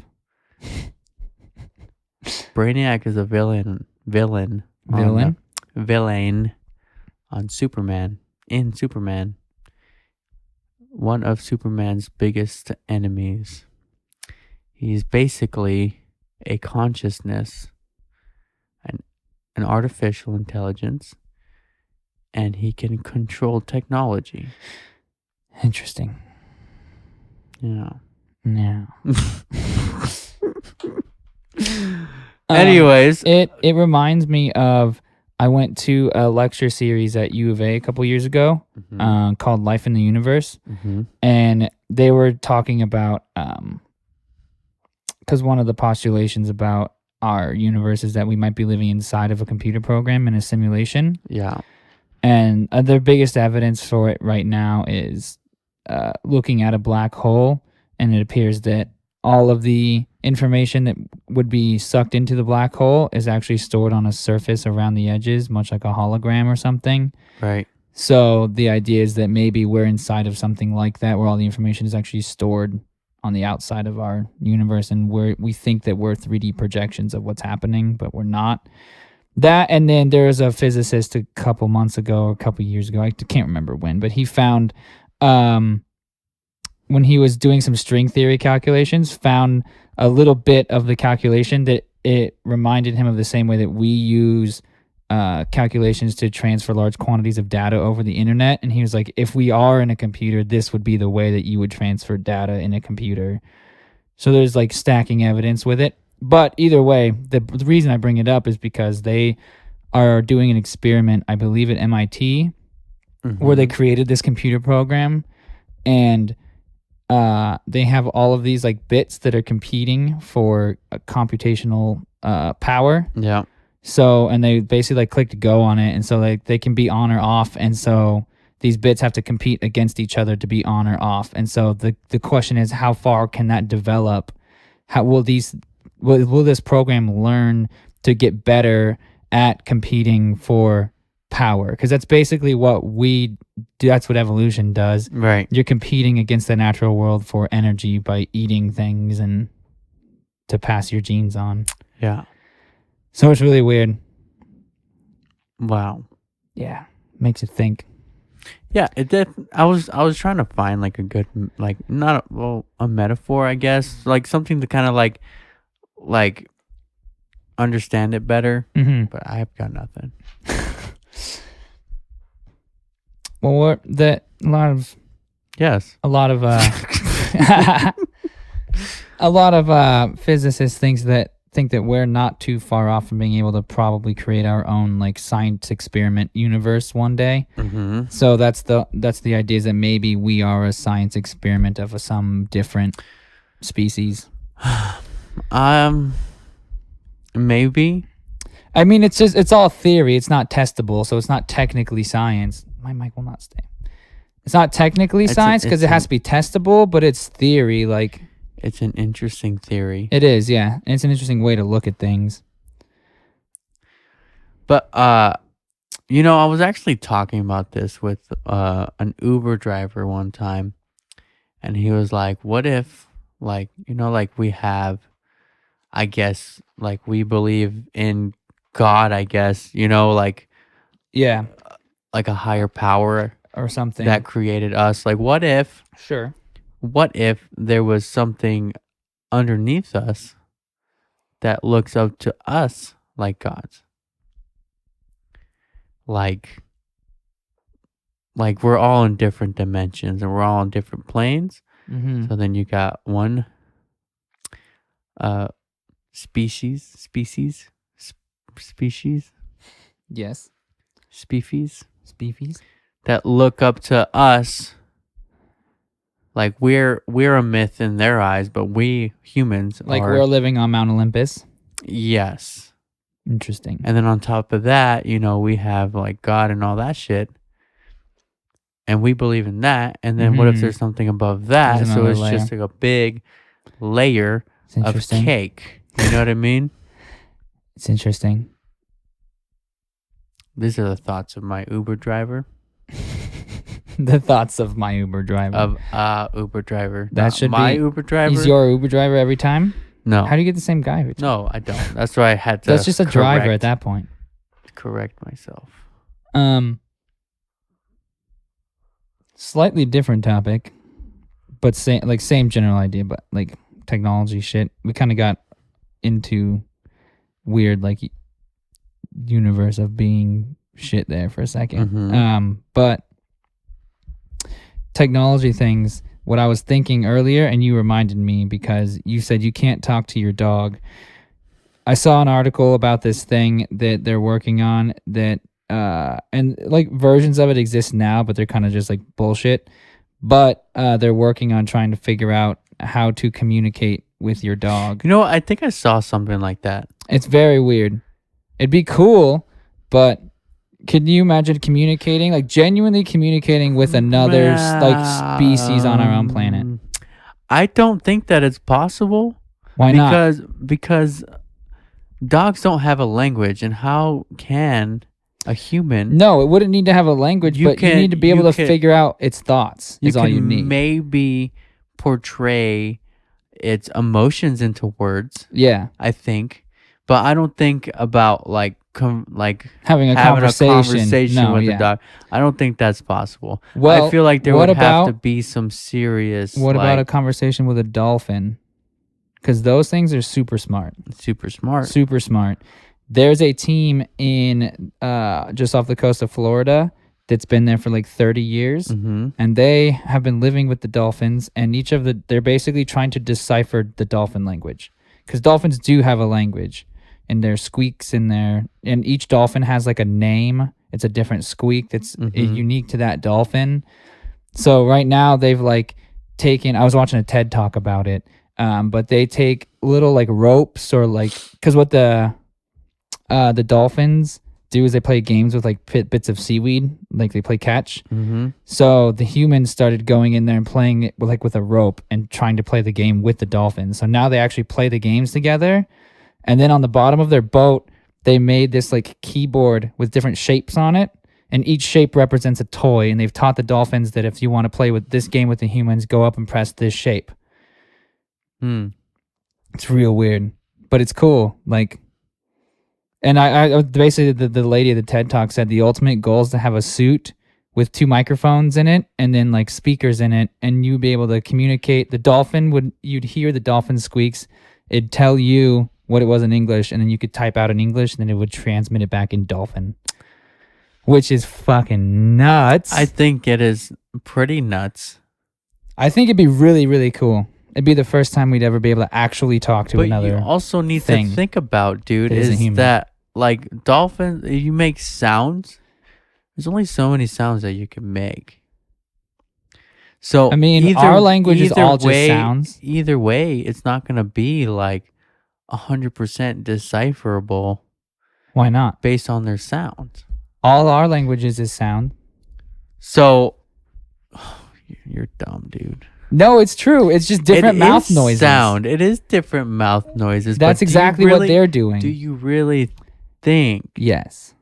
Brainiac is a villain on Superman. In Superman, one of Superman's biggest enemies. He's basically a consciousness, an artificial intelligence, and he can control technology. Interesting. Yeah. Yeah. Anyways, it reminds me of, I went to a lecture series at U of A a couple years ago, called Life in the Universe, and they were talking about, because one of the postulations about our universe is that we might be living inside of a computer program in a simulation. Yeah. And their biggest evidence for it right now is looking at a black hole, and it appears that all of the information that would be sucked into the black hole is actually stored on a surface around the edges, much like a hologram or something. Right. So the idea is that maybe we're inside of something like that, where all the information is actually stored on the outside of our universe, and we think that we're 3D projections of what's happening, but we're not. That, and then there was a physicist a couple months ago, or a couple years ago, I can't remember when, but he found, when he was doing some string theory calculations, found a little bit of the calculation that it reminded him of the same way that we use calculations to transfer large quantities of data over the internet. And he was like, if we are in a computer, this would be the way that you would transfer data in a computer. So there's like stacking evidence with it. But either way, the reason I bring it up is because they are doing an experiment, I believe at MIT, where they created this computer program, and they have all of these like bits that are competing for computational power. Yeah. So, and they basically like clicked go on it, and so like they can be on or off, and so these bits have to compete against each other to be on or off. And so the question is, how far can that develop? How will this program learn to get better at competing for power? Because that's basically what we do. That's what evolution does. Right. You're competing against the natural world for energy by eating things and to pass your genes on. Yeah. So it's really weird. Wow. Yeah. Makes you think. Yeah, it did. I was trying to find like a good, like, not a metaphor, I guess, like something to kind of like understand it better. But I have got nothing. Well, a lot of a lot of physicists think that we're not too far off from being able to probably create our own like science experiment universe one day. So that's the idea, is that maybe we are a science experiment of some different species. Maybe. I mean, it's all theory. It's not testable, so it's not technically science. My mic will not stay. It's not technically science because it has to be testable, but it's theory. Like, it's an interesting theory. It is, yeah. And it's an interesting way to look at things. But I was actually talking about this with an Uber driver one time, and he was like, "What if, like, like we have, I guess, like we believe in God, I guess, like, yeah, like a higher power or something that created us. Like, what if there was something underneath us that looks up to us like gods? Like we're all in different dimensions and we're all in different planes. So then you got one species. Yes. Species that look up to us like we're a myth in their eyes, but we humans like we're living on Mount Olympus. Yes. Interesting. And then on top of that, we have like God and all that shit. And we believe in that. And then what if there's something above that? So it's layer. Just like a big layer of cake. You know what I mean? It's interesting. These are the thoughts of my Uber driver. The thoughts of my Uber driver. Uber driver. That should my be Uber driver. He's your Uber driver every time? No. How do you get the same guy every time? No, I don't. That's why I had to. That's just a driver at that point. Correct myself. Slightly different topic, but same general idea, but like technology shit. We kind of got into weird like universe of being shit there for a second. Mm-hmm. But technology things, what I was thinking earlier, and you reminded me because you said you can't talk to your dog. I saw an article about this thing that they're working on that and like versions of it exist now, but they're kind of just like bullshit. But they're working on trying to figure out how to communicate with your dog. You know, I think I saw something like that. It's very weird. It'd be cool, but can you imagine communicating, like genuinely communicating with another like species on our own planet? I don't think that it's possible. Why not? Because dogs don't have a language, and how can a human? No, it wouldn't need to have a language, but you need to be able to figure out its thoughts. Is all you need. Maybe portray its emotions into words. Yeah, I think, but I don't think about like having a conversation with the dog. I don't think that's possible. Well, I feel like there would have to be some serious. What about a conversation with a dolphin? Because those things are super smart. Super smart. Super smart. There's a team in just off the coast of Florida that's been there for like 30 years, mm-hmm. and they have been living with the dolphins, and they're basically trying to decipher the dolphin language, because dolphins do have a language, and their squeaks in there, and each dolphin has like a name. It's a different squeak that's mm-hmm. unique to that dolphin. So right now they've like taken, I was watching a TED talk about it, but they take little like ropes or like, because what the dolphins do is they play games with like bits of seaweed, like they play catch. Mm-hmm. So the humans started going in there and playing it with a rope and trying to play the game with the dolphins. So now they actually play the games together. And then on the bottom of their boat, they made this like keyboard with different shapes on it. And each shape represents a toy. And they've taught the dolphins that if you want to play with this game with the humans, go up and press this shape. It's real weird, but it's cool. Like, and I basically, the lady at the TED Talk said the ultimate goal is to have a suit with 2 microphones in it and then like speakers in it, and you'd be able to communicate. You'd hear the dolphin squeaks. It'd tell you what it was in English, and then you could type out in English, and then it would transmit it back in dolphin, which is fucking nuts. I think it is pretty nuts. I think it'd be really, really cool. It'd be the first time we'd ever be able to actually talk to another. But you also need to think about, dude, is that like dolphins, you make sounds. There's only so many sounds that you can make. So I mean, our language is all just sounds. Either way, it's not going to be like 100% decipherable. Why not? Based on their sounds. All our languages is sound. So you're dumb, dude. No, it's true. It's just different mouth noises. Sound. It is different mouth noises. That's exactly what they're doing. Do you really think? Yes.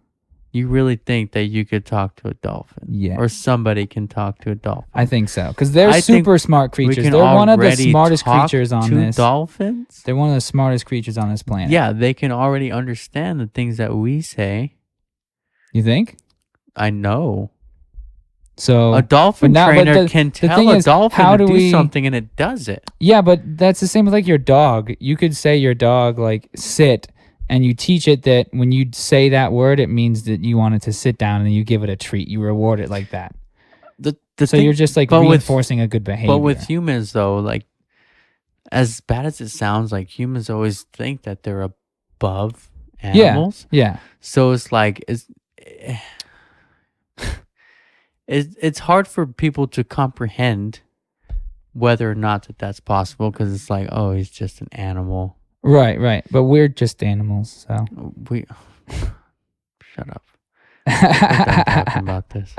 You really think that you could talk to a dolphin? Yeah. Or somebody can talk to a dolphin? I think so. Because they're super smart creatures. They're one of the smartest creatures on this. Dolphins? They're one of the smartest creatures on this planet. Yeah, they can already understand the things that we say. You think? I know. So a dolphin trainer can tell a dolphin to do something and it does it. Yeah, but that's the same with like your dog. You could say your dog like sit, and you teach it that when you say that word, it means that you want it to sit down, and then you give it a treat. You reward it like that. So you're just like reinforcing a good behavior. But with humans though, like as bad as it sounds, like humans always think that they're above animals. Yeah. So it's like it's hard for people to comprehend whether or not that's possible, because it's like, oh, he's just an animal. Right. But we're just animals, so shut up. We're done talking about this.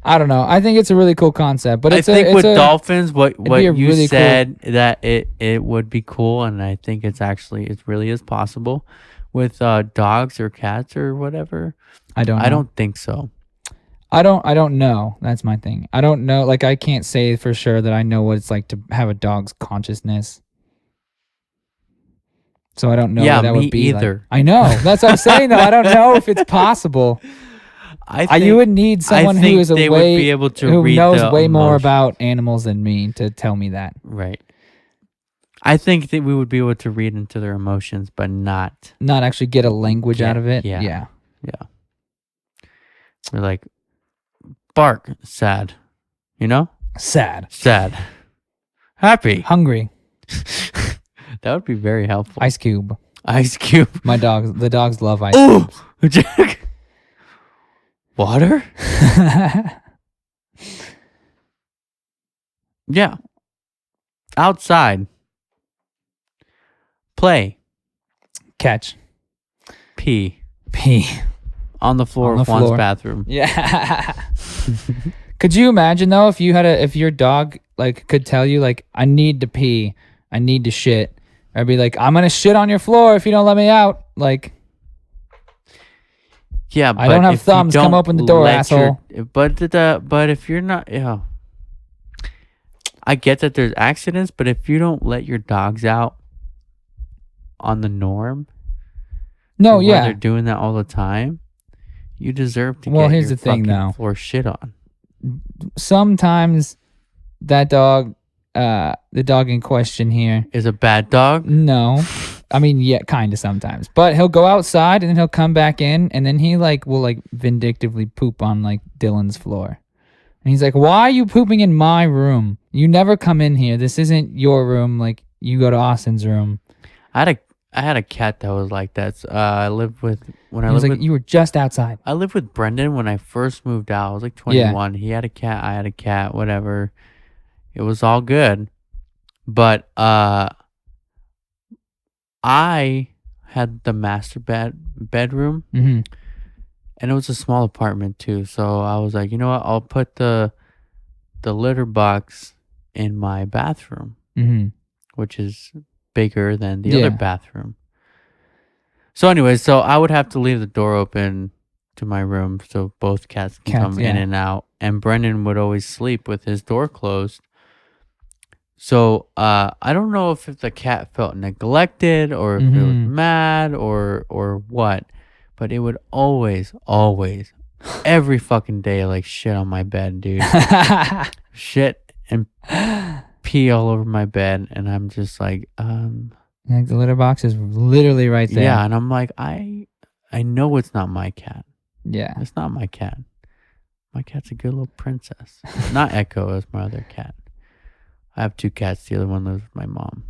I don't know. I think it's a really cool concept, but I think with dolphins, what you really said cool, that it would be cool, and I think it really is possible. with dogs or cats or whatever? I don't know. I don't think so. I don't know. That's my thing. I don't know. Like, I can't say for sure that I know what it's like to have a dog's consciousness. So I don't know what that would be either. Like. I know. That's what I'm saying, though. I don't know if it's possible. You would need someone who is who knows way more about animals than me to tell me that. Right. I think that we would be able to read into their emotions, but not actually get a language out of it. Yeah. They're like, bark, sad, sad, happy, hungry. That would be very helpful. Ice cube. The dogs love ice cubes. Water. Yeah. Outside. Play. Catch. Pee. On the floor of Juan's bathroom. Yeah. Could you imagine though if your dog like could tell you like I need to pee, I need to shit, or be like I'm gonna shit on your floor if you don't let me out, like. Yeah, but I don't have thumbs. Come open the door, asshole. But if you're not, I get that there's accidents, but if you don't let your dogs out on the norm, they're doing that all the time. You deserve to get here's your the thing, though. Floor shit on. Sometimes that dog, the dog in question here, is a bad dog. No, I mean, yeah, kind of sometimes. But he'll go outside and then he'll come back in, and then he will vindictively poop on Dylan's floor. And he's like, "Why are you pooping in my room? You never come in here. This isn't your room. Like, you go to Austin's room." I had a cat that was like that. I lived with you were just outside. I lived with Brendan when I first moved out. I was like 21. Yeah. He had a cat. I had a cat. Whatever. It was all good, but I had the master bedroom, mm-hmm. and it was a small apartment too. So I was like, you know what? I'll put the litter box in my bathroom, mm-hmm. which is bigger than the other bathroom. So anyway, so I would have to leave the door open to my room so both cats can come in and out. And Brendan would always sleep with his door closed. So I don't know if the cat felt neglected or if it was mad or what, but it would always, every fucking day, shit on my bed, dude. Shit and pee all over my bed, and I'm just like, the litter box is literally right there. Yeah, and I'm like, I know it's not my cat. Yeah, it's not my cat. My cat's a good little princess. Not Echo, as my other cat. I have 2 cats. The other one lives with my mom.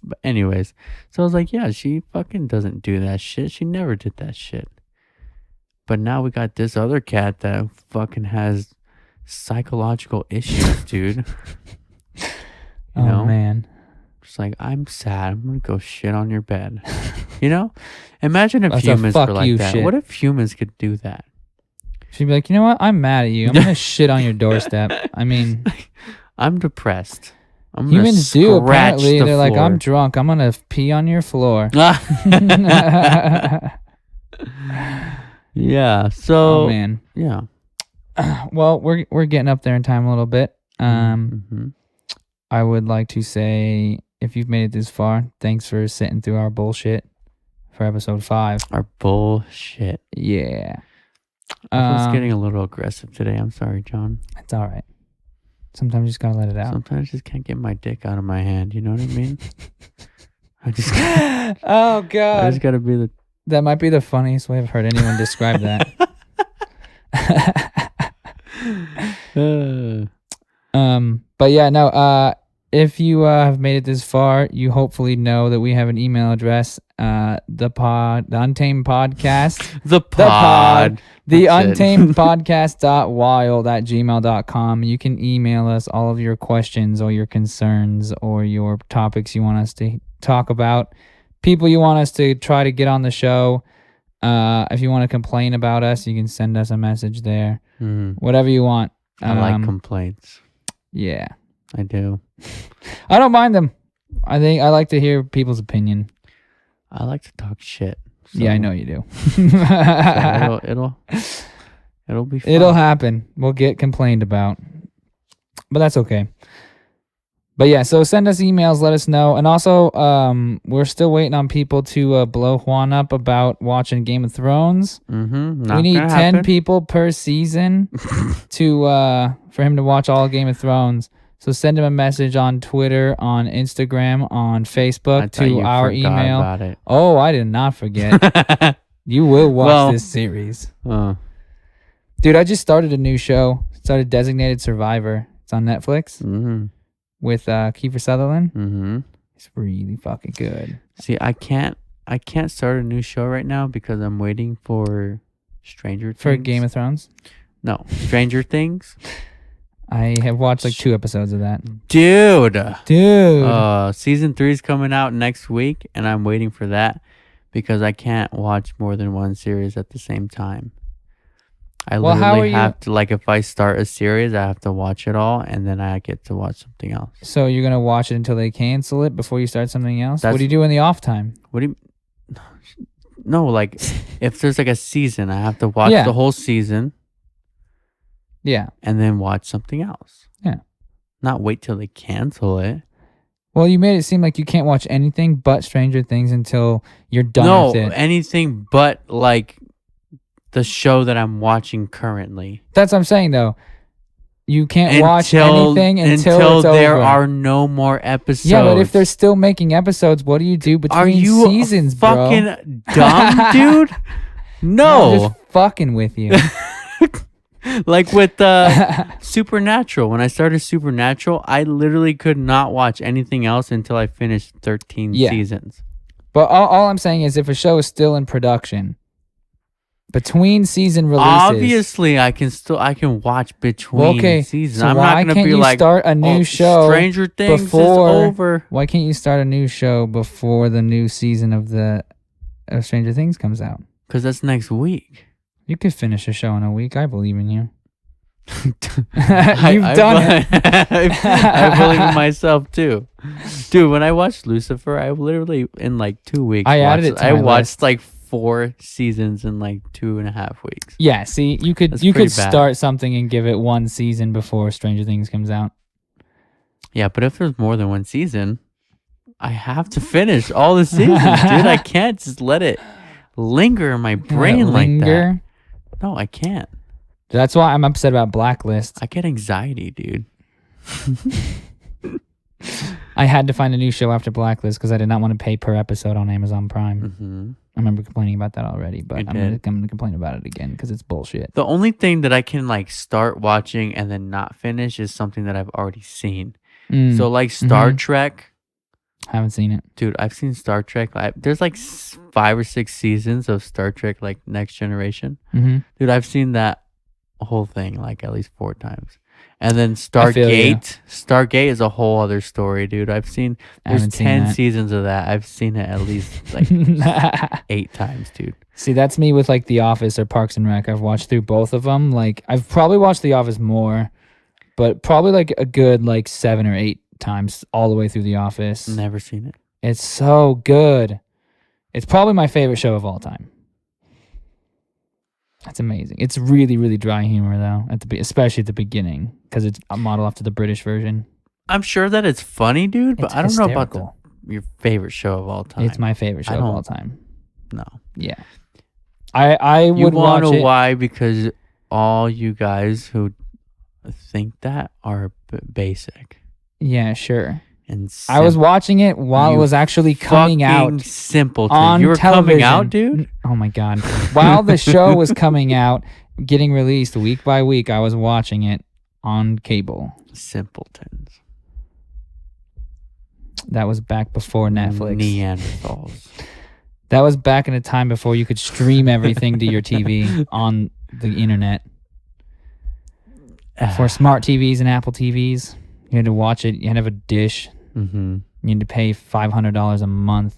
But anyways, so I was like, yeah, she fucking doesn't do that shit. She never did that shit. But now we got this other cat that fucking has psychological issues, dude. You know? Man. Just like, I'm sad. I'm going to go shit on your bed. Imagine if humans were like that. Shit. What if humans could do that? She'd be like, you know what? I'm mad at you. I'm going to shit on your doorstep. I mean... I'm depressed. Humans do, apparently. They're like, I'm drunk. I'm going to pee on your floor. Yeah. So. Oh, man. Yeah. Well, we're getting up there in time a little bit. I would like to say, if you've made it this far, thanks for sitting through our bullshit for episode 5. Our bullshit. Yeah. I was getting a little aggressive today. I'm sorry, John. It's all right. Sometimes you just gotta let it out. Sometimes I just can't get my dick out of my hand. You know what I mean? Oh God! I just gotta be That might be the funniest way I've heard anyone describe that. But yeah, no. If you have made it this far, you hopefully know that we have an email address. The Untamed Podcast. The Untamed Podcast.wild@gmail.com. You can email us all of your questions or your concerns or your topics you want us to talk about, people you want us to try to get on the show. If you want to complain about us, you can send us a message there. Whatever you want. I like complaints. Yeah. I do. I don't mind them. I think I like to hear people's opinion. I like to talk shit. So, yeah, I know you do. so it'll be fun. It'll happen. We'll get complained about. But that's okay. But yeah, so send us emails, let us know. And also, we're still waiting on people to blow Juan up about watching Game of Thrones. We need 10 people per season for him to watch all Game of Thrones. So send him a message on Twitter, on Instagram, on Facebook to our email. About it. Oh, I did not forget. You will watch this series. Dude, I just started a new show. Started Designated Survivor. It's on Netflix. With Kiefer Sutherland. It's really fucking good. See, I can't start a new show right now because I'm waiting for Stranger Things. For Game of Thrones? No, Stranger Things. I have watched like 2 episodes of that. Dude. Season 3 is coming out next week, and I'm waiting for that because I can't watch more than one series at the same time. I literally have to, like, if I start a series, I have to watch it all, and then I get to watch something else. So you're going to watch it until they cancel it before you start something else? What do you do in the off time? What do you... No, like, if there's, like, a season, I have to watch the whole season. Yeah. And then watch something else. Yeah. Not wait till they cancel it. Well, you made it seem like you can't watch anything but Stranger Things until you're done with it. No, anything but, like... the show that I'm watching currently. That's what I'm saying, though. You can't watch anything until it's there over. Are no more episodes. Yeah, but if they're still making episodes, what do you do between seasons, bro? Are you fucking dumb, dude? No. I'm just fucking with you. Like with Supernatural. When I started Supernatural, I literally could not watch anything else until I finished 13 seasons. But all I'm saying is if a show is still in production... between season releases. Obviously, I can watch between seasons. So I'm why not can't be you like, start a new show Stranger Things before, is over. Why can't you start a new show before the new season of Stranger Things comes out? Because that's next week. You could finish a show in a week. I believe in you. You've done it. I believe in myself too, dude. When I watched Lucifer, I literally in like 2 weeks. I watched like 4 seasons in like 2.5 weeks. Yeah, see, you could start something and give it 1 season before Stranger Things comes out. Yeah, but if there's more than 1 season, I have to finish all the seasons, dude. I can't just let it linger in my brain like that. No, I can't. That's why I'm upset about Blacklist. I get anxiety, dude. I had to find a new show after Blacklist because I did not want to pay per episode on Amazon Prime. I remember complaining about that already, but I'm going to complain about it again because it's bullshit. The only thing that I can like start watching and then not finish is something that I've already seen. So like Star Trek. I haven't seen it. Dude, I've seen Star Trek. There's like 5 or 6 seasons of Star Trek, like Next Generation. Dude, I've seen that whole thing like at least 4 times. And then Stargate. Stargate is a whole other story, dude. There's 10 seasons of that. I've seen it at least like 8 times, dude. See, that's me with like The Office or Parks and Rec. I've watched through both of them. Like I've probably watched The Office more, but probably like a good like 7 or 8 times all the way through The Office. Never seen it. It's so good. It's probably my favorite show of all time. It's amazing. It's really, really dry humor though, especially at the beginning because it's a model after the British version. I'm sure that it's funny, dude, but I don't know about your favorite show of all time. It's my favorite show of all time. No. Yeah. I would watch it. You want to know why? Because all you guys who think that are basic. Yeah, sure. And I was watching it while it was actually coming out. Simpleton. You were television. Coming out, dude? Oh my God. While the show was coming out, getting released week by week, I was watching it on cable. Simpletons. That was back before Netflix. Neanderthals. That was back in a time before you could stream everything to your TV on the internet. For smart TVs and Apple TVs, you had to watch it. You had to have a dish. You had to pay $500 a month.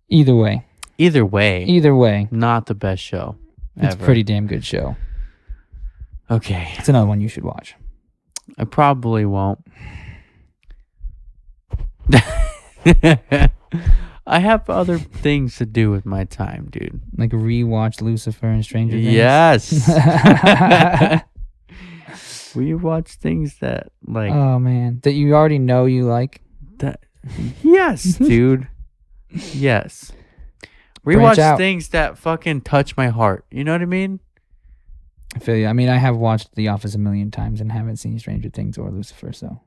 Either way. Not the best show It's a pretty damn good show. Okay. It's another one you should watch. I probably won't. I have other things to do with my time, dude. Like rewatch Lucifer and Stranger Things. Yes. We watch things that like. Oh man, that you already know you like. That. Yes, dude. Yes. Rewatch things that fucking touch my heart. You know what I mean? I feel you. I mean, I have watched The Office a million times and haven't seen Stranger Things or Lucifer, so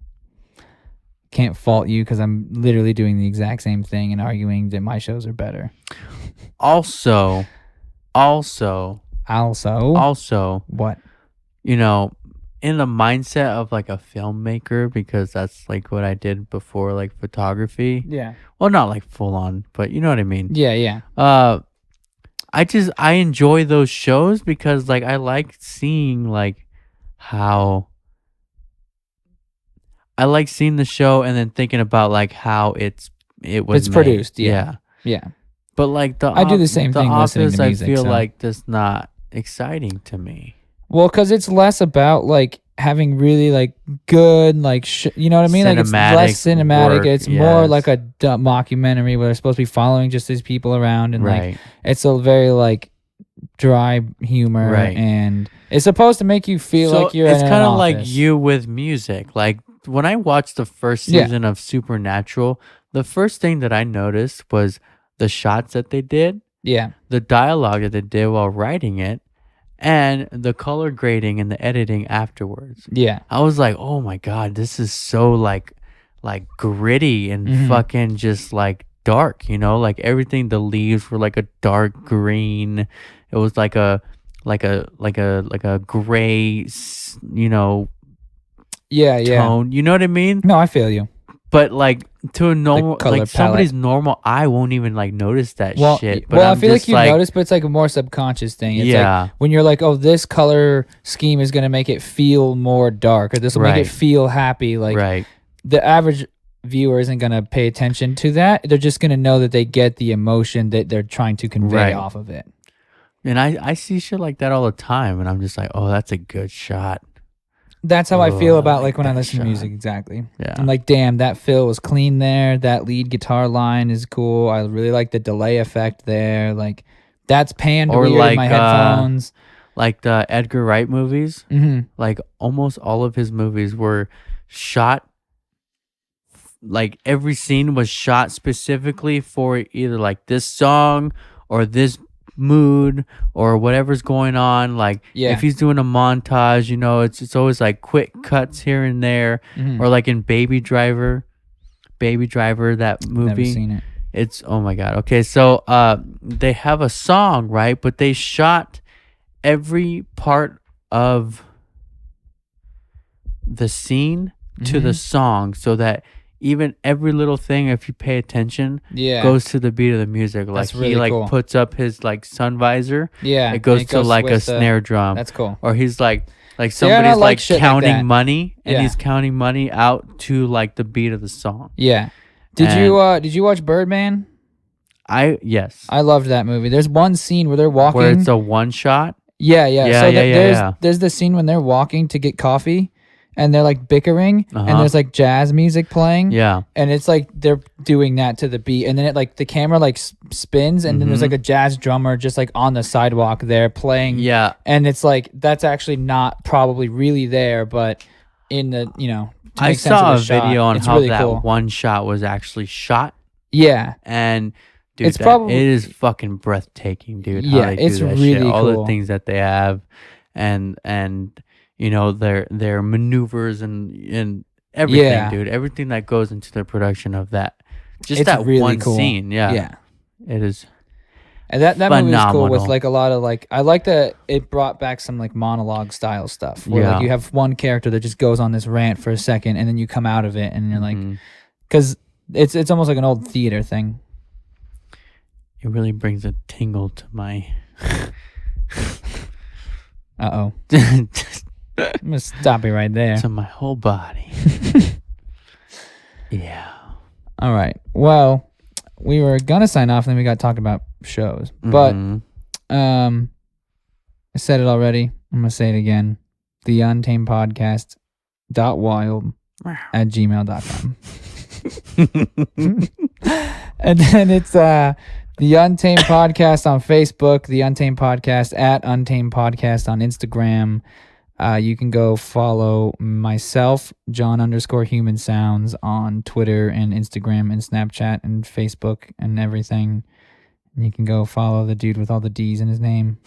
can't fault you because I'm literally doing the exact same thing and arguing that my shows are better. Also, what? You know, in the mindset of like a filmmaker, because that's like what I did before, like photography. Yeah. Well, not like full on, but you know what I mean. Yeah. I enjoy those shows because like I like seeing like how I like seeing the show and then thinking about like how it's made. Produced. Yeah. But like I do the same thing. Listening Office, to music, I feel like that's not exciting to me. Well, because it's less about like having really like good like you know what I mean? Like it's less cinematic. It's more like a mockumentary where they're supposed to be following just these people around and like it's a very like dry humor and it's supposed to make you feel like you're. It's kind of like you with music. Like when I watched the first season of Supernatural, the first thing that I noticed was the shots that they did. Yeah. The dialogue that they did while writing it. And the color grading and the editing afterwards. Yeah. I was like, oh my God, this is so like gritty and fucking just like dark, you know? Like everything, the leaves were like a dark green. It was like a gray, you know, tone. You know what I mean? No, I feel you. But like to a normal, like somebody's normal eye won't even like notice that shit. But I feel like you notice, but it's like a more subconscious thing. It's like when you're like, oh, this color scheme is gonna make it feel more dark, or this will make it feel happy. Like the average viewer isn't gonna pay attention to that. They're just gonna know that they get the emotion that they're trying to convey off of it. And I see shit like that all the time, and I'm just like, oh, that's a good shot. That's how I feel about like when I listen to music. Exactly. Yeah. I'm like, damn, that fill was clean there. That lead guitar line is cool. I really like the delay effect there. Like that's panned weird in my headphones. Like the Edgar Wright movies. Like almost all of his movies were shot. Like every scene was shot specifically for either like this song or this mood or whatever's going on. Like if he's doing a montage, you know, it's always like quick cuts here and there. Or like in Baby Driver, that movie. Never seen it. It's oh my God. Okay, so they have a song, right? But they shot every part of the scene to the song so that even every little thing, if you pay attention, goes to the beat of the music. Like really he like cool. Puts up his like sun visor. Yeah. It goes to like a snare drum. That's cool. Or he's like somebody's like counting money and he's counting money out to like the beat of the song. Yeah. Did you watch Birdman? Yes. I loved that movie. There's one scene where they're walking. Where it's a one shot? Yeah. There's the scene when they're walking to get coffee. And they're like bickering, and there's like jazz music playing. Yeah. And it's like they're doing that to the beat. And then it like the camera like spins, and then there's like a jazz drummer just like on the sidewalk there playing. Yeah. And it's like that's actually not probably really there, but in the, you know, I saw a video on how really that cool. One shot was actually shot. Yeah. And dude, it is fucking breathtaking, dude. Yeah, it's really shit. Cool. All the things that they have and you know, their maneuvers and everything, dude. Everything that goes into the production of that. Just it's that really one cool. scene. Yeah. It is. And that movie was cool with like a lot of like, I like that it brought back some like monologue style stuff where like you have one character that just goes on this rant for a second and then you come out of it and you're like, because it's almost like an old theater thing. It really brings a tingle to my. Uh-oh. I'm gonna stop you right there. To my whole body. Yeah. All right. Well, we were gonna sign off, and then we got talking about shows. But I said it already. I'm gonna say it again. The Untamed Podcast .wild@gmail.com. And then it's the Untamed Podcast on Facebook, the Untamed Podcast at Untamed Podcast on Instagram. You can go follow myself, John_Human Sounds, on Twitter and Instagram and Snapchat and Facebook and everything. And you can go follow the dude with all the D's in his name.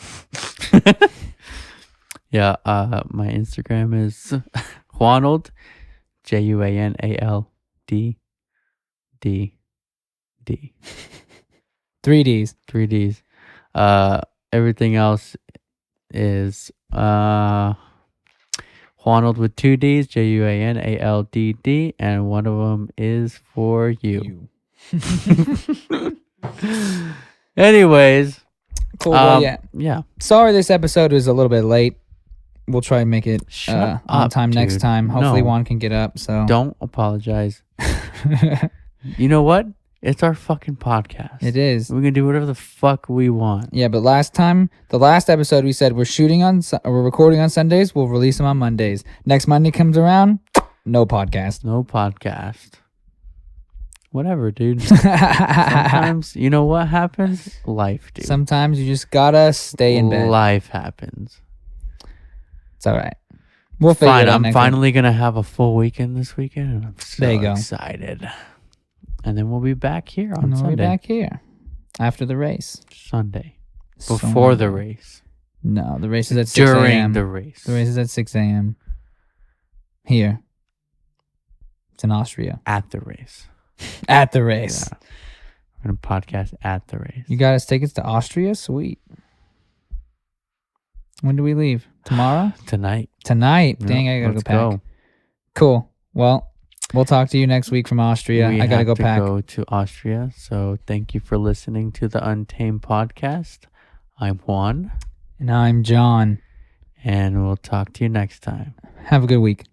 Yeah, my Instagram is Juanald, JUANALD. D. 3 D's. 3 D's. Everything else is Juanald with 2 D's, JUANALDD, and one of them is for you. Anyways. Cool. Well, yeah. Sorry this episode was a little bit late. We'll try and make it on time next time. Hopefully Juan can get up. So don't apologize. You know what? It's our fucking podcast. It is. We can do whatever the fuck we want. Yeah, but the last episode, we said we're recording on Sundays. We'll release them on Mondays. Next Monday comes around, no podcast. No podcast. Whatever, dude. Sometimes, you know what happens? Life, dude. Sometimes you just gotta stay in bed. Life happens. It's all right. We'll figure it out. I'm finally gonna have a full weekend this weekend, and I'm so there you go. excited. And then we'll be back here on Sunday. We'll be back here after the race. Sunday. Before the race. No, the race is at 6 a.m. During the race. The race is at 6 a.m. Here. It's in Austria. At the race. At the race. Yeah. We're going to podcast at the race. You got us tickets to Austria? Sweet. When do we leave? Tomorrow? Tonight. Tonight? Dang, I gotta go pack. Cool. Well, we'll talk to you next week from Austria. I gotta go pack. Go to Austria. So thank you for listening to the Untamed Podcast. I'm Juan. And I'm John. And we'll talk to you next time. Have a good week.